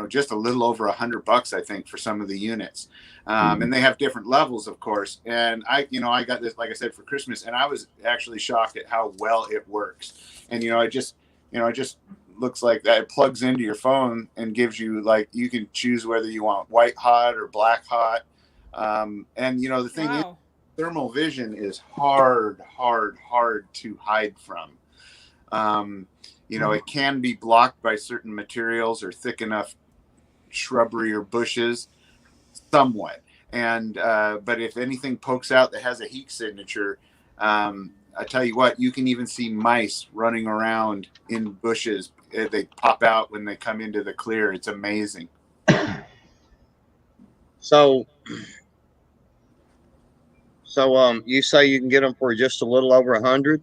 S3: just a little over $100, I think, for some of the units. And they have different levels, of course. And I got this, like I said, for Christmas, and I was actually shocked at how well it works. And it just looks like that. It plugs into your phone and gives you, like, you can choose whether you want white hot or black hot. And the thing is,
S1: Wow.
S3: thermal vision is hard, hard, hard to hide from. It can be blocked by certain materials or thick enough shrubbery or bushes, somewhat. And but if anything pokes out that has a heat signature, I tell you what, you can even see mice running around in bushes. They pop out when they come into the clear. It's amazing.
S4: So you say you can get them for just a little over 100?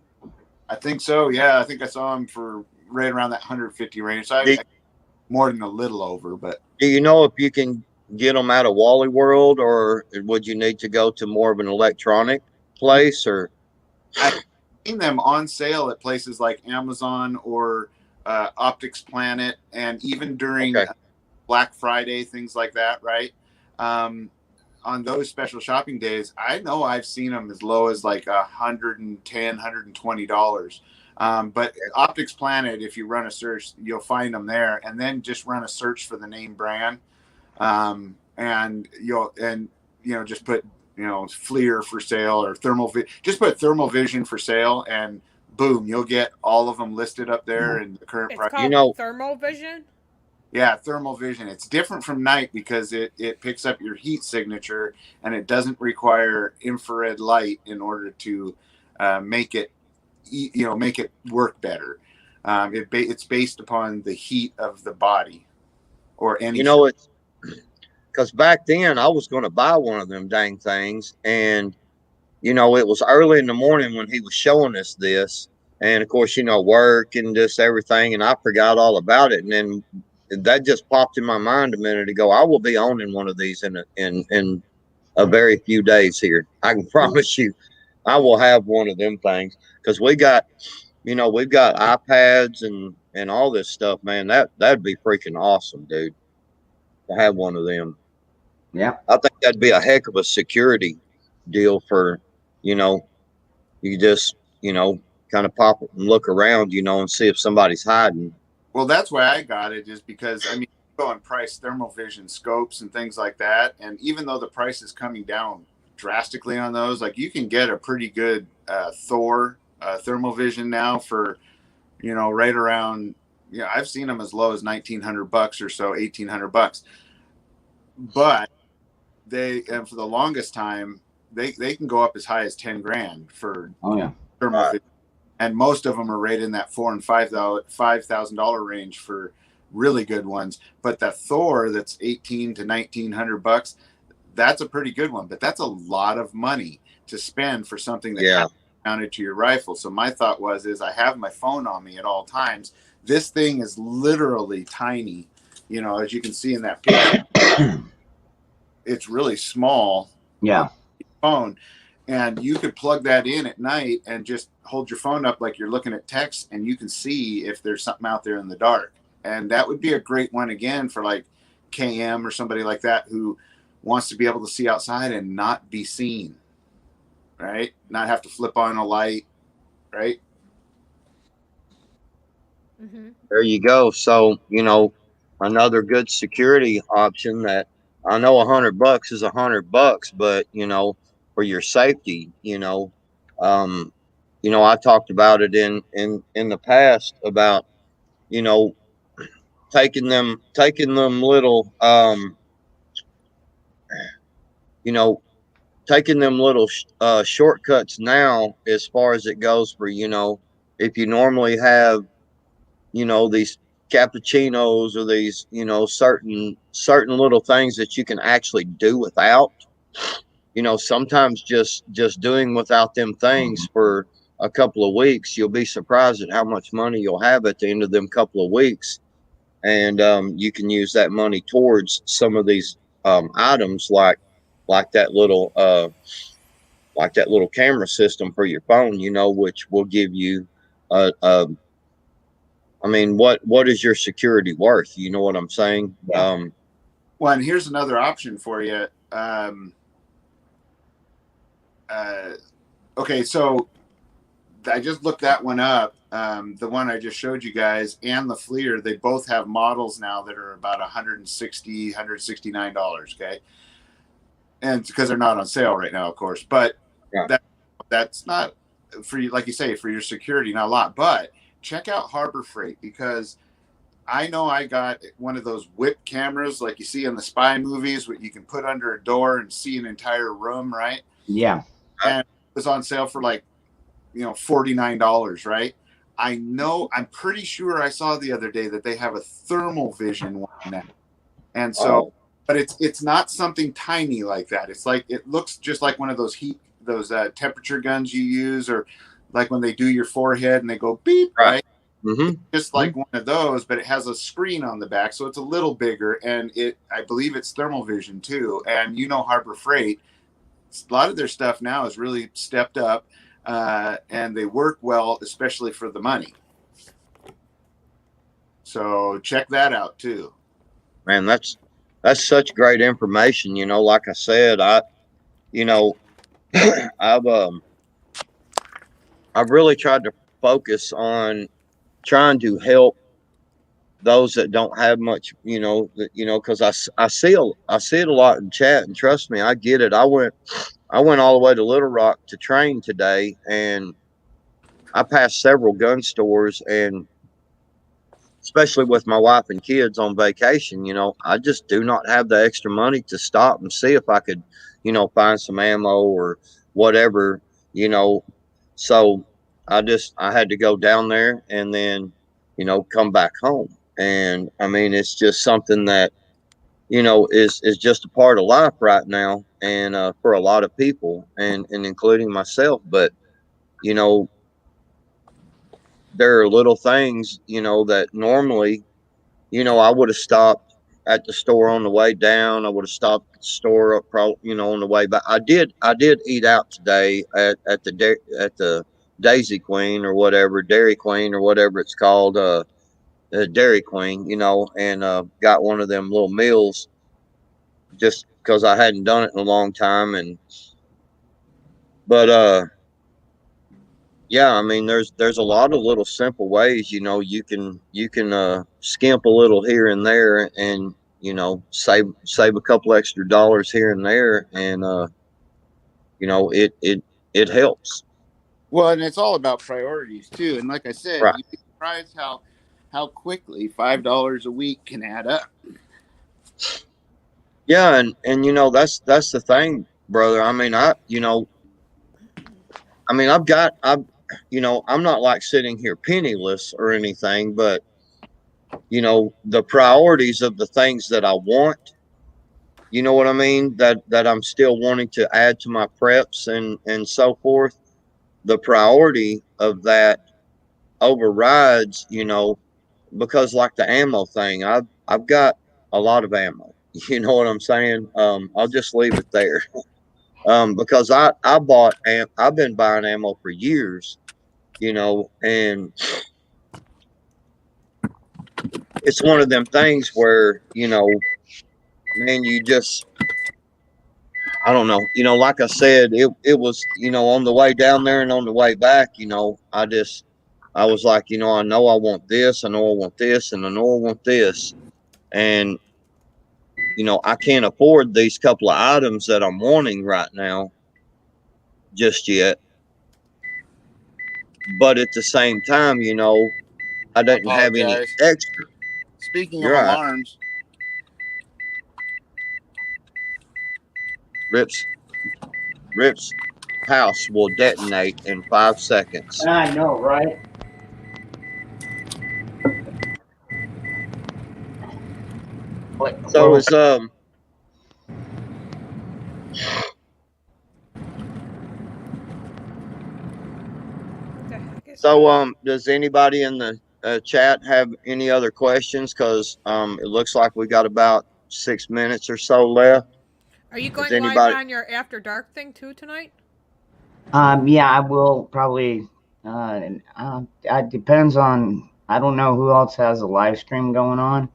S3: I think so. Yeah, I think I saw them for right around that 150 range. So
S4: Do,
S3: more than a little over, but
S4: do you know if you can get them out of Wally World, or would you need to go to more of an electronic place? Or
S3: I've seen them on sale at places like Amazon or Optics Planet, and even during
S4: okay,
S3: Black Friday, things like that, right? On those special shopping days, I know I've seen them as low as like $120. But Optics Planet, if you run a search, you'll find them there, and then just run a search for the name brand, and just put FLIR for sale or just put thermal vision for sale, and boom, you'll get all of them listed up there in the current
S1: It's
S3: price.
S4: you
S1: called
S4: know,
S1: thermal vision.
S3: Yeah, thermal vision. It's different from night because it picks up your heat signature, and it doesn't require infrared light in order to make it make it work better. It's based upon the heat of the body or any.
S4: it's because back then I was going to buy one of them dang things, and it was early in the morning when he was showing us this, and of course, work and just everything, and I forgot all about it, and then that just popped in my mind a minute ago. I will be owning one of these in a very few days here. I can promise you, I will have one of them things, because we've got iPads and all this stuff, man. That'd be freaking awesome, dude, to have one of them.
S2: Yeah.
S4: I think that'd be a heck of a security deal for, you know, you just, kind of pop it and look around, and see if somebody's hiding.
S3: Well, that's why I got it, is because you go and price thermal vision scopes and things like that, and even though the price is coming down drastically on those. Like you can get a pretty good Thor thermal vision now for, you know, right around, you know, I've seen them as low as $1,900 or so, $1,800. But they, and for the longest time, they can go up as high as 10 grand for thermal vision. And most of them are right in that $4,000 and $5,000 range for really good ones. But that Thor that's $1,800 to $1,900, that's a pretty good one. But that's a lot of money to spend for something that has mounted to your rifle. So my thought is I have my phone on me at all times. This thing is literally tiny. You know, as you can see in that picture, it's really small.
S2: Yeah.
S3: Phone. And you could plug that in at night and just hold your phone up like you're looking at text, and you can see if there's something out there in the dark. And that would be a great one again for like KM or somebody like that who wants to be able to see outside and not be seen, right? Not have to flip on a light, right?
S1: Mm-hmm.
S4: There you go. So, you know, another good security option that I know $100 is $100, but you know, for your safety, um, I talked about it in the past about, you know, taking them little, you know, taking them little shortcuts now as far as it goes for, if you normally have, these cappuccinos or these, certain little things that you can actually do without, sometimes just doing without them things for a couple of weeks, you'll be surprised at how much money you'll have at the end of them couple of weeks. And you can use that money towards some of these items like that little camera system for your phone, which will give you I mean, what is your security worth? You know what I'm saying?
S2: Yeah.
S3: Well, and here's another option for you. Okay, so I just looked that one up. The one I just showed you guys and the FLIR, they both have models now that are about $160, $169. Okay, and because they're not on sale right now, of course. But that's not for you, like you say, for your security, not a lot. But check out Harbor Freight, because I know I got one of those whip cameras like you see in the spy movies, what you can put under a door and see an entire room, right?
S2: Yeah.
S3: And it was on sale for like, $49, right? I'm pretty sure I saw the other day that they have a thermal vision one now. And so, but it's not something tiny like that. It's like, it looks just like one of those temperature guns you use, or like when they do your forehead and they go beep, right?
S4: Mm-hmm.
S3: Just like one of those, but it has a screen on the back, so it's a little bigger, and I believe it's thermal vision too. And Harbor Freight, a lot of their stuff now is really stepped up, and they work well, especially for the money. So check that out too.
S4: Man, that's such great information. Like I said, I've really tried to focus on trying to help those that don't have much, because I see it a lot in chat, and trust me, I get it. I went all the way to Little Rock to train today, and I passed several gun stores, and especially with my wife and kids on vacation, I just do not have the extra money to stop and see if I could, find some ammo or whatever, so I had to go down there and then, come back home. And I mean, it's just something that, is just a part of life right now. And for a lot of people, and including myself. But, you know, there are little things, that normally, I would have stopped at the store on the way down. I would have stopped at the store up, on the way back. I did eat out today at the Daisy Queen or whatever, Dairy Queen or whatever it's called, Dairy Queen, and got one of them little meals just because I hadn't done it in a long time. But yeah, I mean, there's a lot of little simple ways, you can skimp a little here and there, and save a couple extra dollars here and there, and it helps.
S3: Well, and it's all about priorities too. And like I said,
S4: Right.
S3: you'd be surprised how quickly $5 a week can add up.
S4: Yeah, and that's the thing, brother. I mean, I'm not like sitting here penniless or anything, but the priorities of the things that I want, you know what I mean, that I'm still wanting to add to my preps and so forth. The priority of that overrides, because like the ammo thing, I've got a lot of ammo. You know what I'm saying? I'll just leave it there. Because I've been buying ammo for years, and it's one of them things where, man, you just, I don't know, like I said, it was, on the way down there and on the way back, I was like, I know I want this, I know I want this, and I know I want this. And, I can't afford these couple of items that I'm wanting right now just yet. But at the same time, I
S3: I
S4: didn't have any
S3: apologize.
S4: extra.
S3: Speaking of
S4: You're right.
S3: alarms,
S4: Rips Rip's house will detonate in 5 seconds.
S2: I know, right?
S4: So
S2: Well,
S4: is
S1: What the heck is
S4: so
S1: that?
S4: does anybody in the chat have any other questions? Because it looks like we got about 6 minutes or so left.
S1: Are you
S4: Does
S1: going live
S4: anybody?
S1: on your After Dark thing too tonight?
S2: yeah, I will probably. It depends on. I don't know who else has a live stream going on.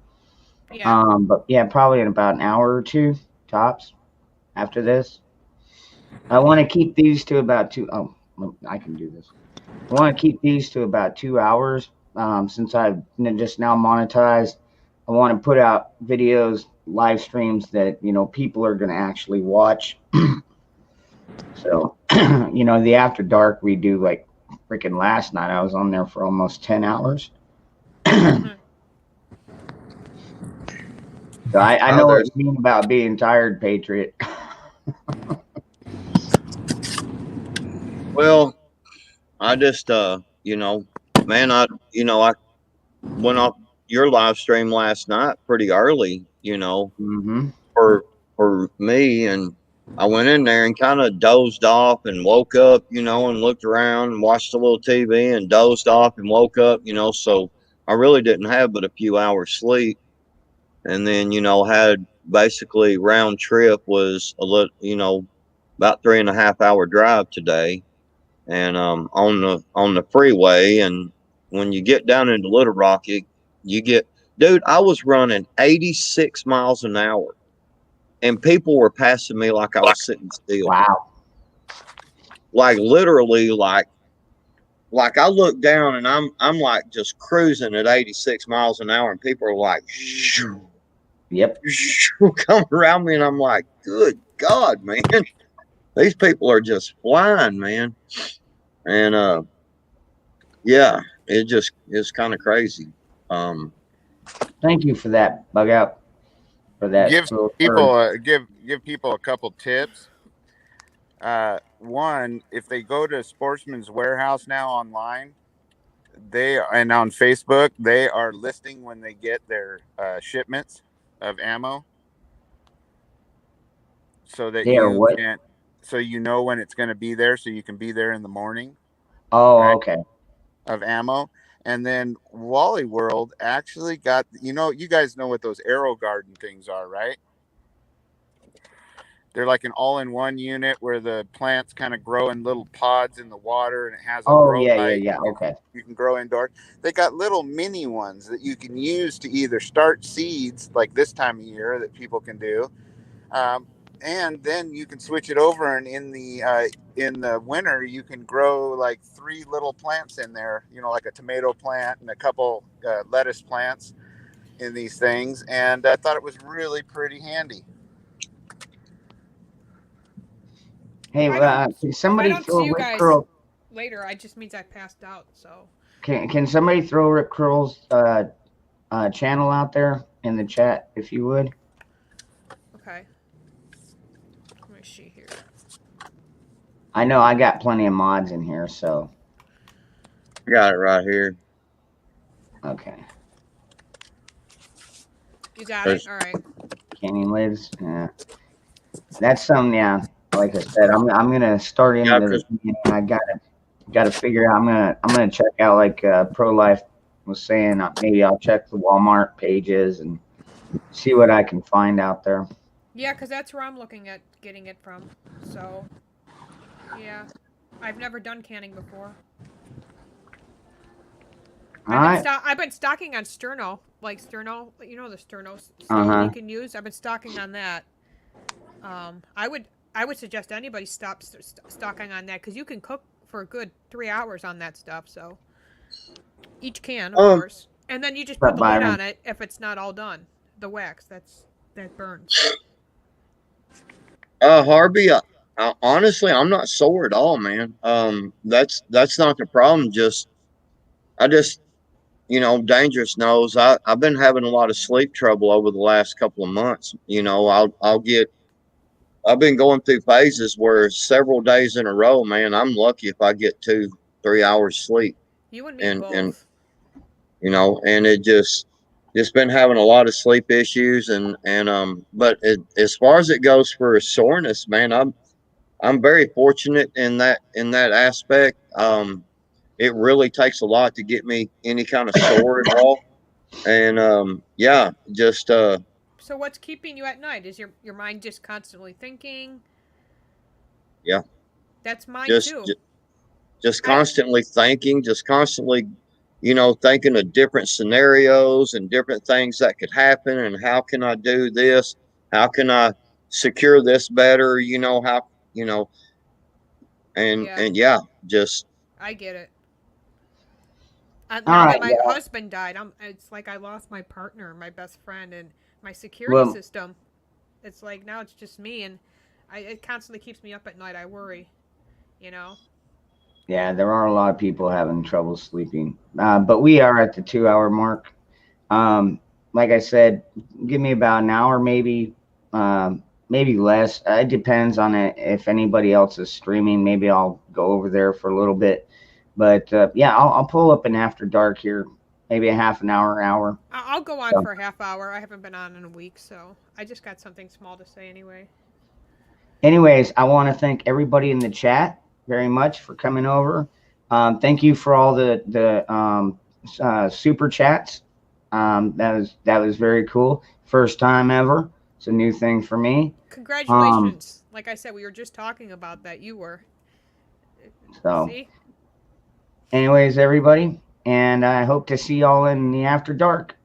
S1: Yeah.
S2: But yeah, probably in about an hour or two tops after this. I want to keep these to about two. Oh, well, I can do this. I want to keep these to about 2 hours. Since I've just now monetized, I want to put out videos, live streams that people are going to actually watch. So, the after dark we do, like freaking last night. I was on there for almost 10 hours.
S1: Mhm.
S2: So I
S4: Oh,
S2: know what
S4: there's
S2: you mean about being tired, Patriot.
S4: well, I just man, I went off your live stream last night pretty early,
S2: Mm-hmm.
S4: for me, and I went in there and kind of dozed off and woke up, and looked around and watched a little TV and dozed off and woke up, so I really didn't have but a few hours sleep. And then, had basically round trip was a little, about 3.5 hour drive today, and on the freeway. And when you get down into Little Rock, you get, dude, I was running 86 miles an hour, and people were passing me like I was sitting still.
S2: Wow.
S4: Like literally, like I look down and I'm like just cruising at 86 miles an hour, and people are like shoo,
S2: Yep.
S4: shoo, come around me, and I'm like, good God, man, these people are just flying, man. And yeah, it just is kind of crazy. Um,
S2: Thank you for that, Bug Out, for that
S3: give
S2: little
S3: people
S2: word.
S3: give people a couple tips. One, if they go to Sportsman's Warehouse now online, and on Facebook, they are listing when they get their shipments of ammo, so that
S2: They are
S3: you
S2: what?
S3: can, so you know when it's going to be there, so you can be there in the morning,
S2: Oh,
S3: right?
S2: okay.
S3: Of ammo. And then Wally World actually got, you guys know what those arrow garden things are, right? They're like an all-in-one unit where the plants kind of grow in little pods in the water, and it has a
S2: Oh,
S3: grow
S2: yeah, yeah,
S3: light.
S2: yeah. Okay.
S3: You can grow indoors. They got little mini ones that you can use to either start seeds like this time of year that people can do, um, and then you can switch it over, and in the winter you can grow like three little plants in there, like a tomato plant and a couple lettuce plants in these things. And I thought it was really pretty handy.
S2: Hey, can
S1: If I
S2: somebody
S1: don't see
S2: throw
S1: you
S2: Rick
S1: guys
S2: Curl?
S1: later, I just means I passed out. So
S2: Can somebody throw Rick Curl's channel out there in the chat if you would?
S1: okay. Let me see here.
S2: I know I got plenty of mods in here, so
S4: I got it right here.
S2: okay.
S1: You got
S4: There's-
S1: it. All right.
S2: Canyon lives. Yeah, that's something. Yeah, like I said, I'm gonna start
S4: Yeah,
S2: into the
S4: because
S2: beginning. I gotta figure out. I'm gonna check out like ProLife was saying. Maybe I'll check the Walmart pages and see what I can find out there.
S1: Yeah, because that's where I'm looking at getting it from. So, yeah. I've never done canning before.
S2: All right.
S1: I've been stocking on Sterno, like Sterno, you know the Sterno
S2: Uh
S1: stove
S2: huh.
S1: you can use. I've been stocking on that. I would suggest anybody stop stocking on that because you can cook for a good 3 hours on that stuff. So each can, of course, and then you just
S2: What's
S1: put
S2: up,
S1: the lid
S2: Byron?
S1: on it if it's not all done. The wax that burns.
S4: Harvey, honestly, I'm not sore at all, man. That's not the problem. I just, Dangerous knows I've been having a lot of sleep trouble over the last couple of months. I've been going through phases where several days in a row, man, I'm lucky if I get 2-3 hours sleep,
S1: You and me
S4: and
S1: both.
S4: and it just been having a lot of sleep issues, but as far as it goes for soreness, man, I'm very fortunate in that aspect. It really takes a lot to get me any kind of sore at all, and yeah, just
S1: So what's keeping you at night? Is your mind just constantly thinking?
S4: yeah,
S1: That's mine
S4: just
S1: too.
S4: just, just
S1: I
S4: constantly thinking, just constantly, thinking of different scenarios and different things that could happen, and how can I do this? How can I secure this better? How you know,
S1: yeah,
S4: and yeah, just
S1: I get it.
S2: All
S1: Now
S2: right.
S1: that my husband died, it's like I lost my partner, my best friend, and my security
S2: Well,
S1: system. It's like now it's just me, and it constantly keeps me up at night. I worry, you know.
S2: yeah, there are a lot of people having trouble sleeping, but we are at the 2 hour mark. Um, like I said, give me about an hour, maybe less. It depends on it. If anybody else is streaming, maybe I'll go over there for a little bit. But yeah, I'll pull up an after dark here, maybe a half an hour.
S1: I'll go on
S2: So,
S1: for a half hour. I haven't been on in a week, so I just got something small to say anyway.
S2: anyways, I want to thank everybody in the chat very much for coming over. Thank you for all the super chats. That was very cool. First time ever. It's a new thing for me.
S1: Congratulations. Like I said, we were just talking about that. You were.
S2: So,
S1: See?
S2: anyways, everybody, and I hope to see y'all in the after dark.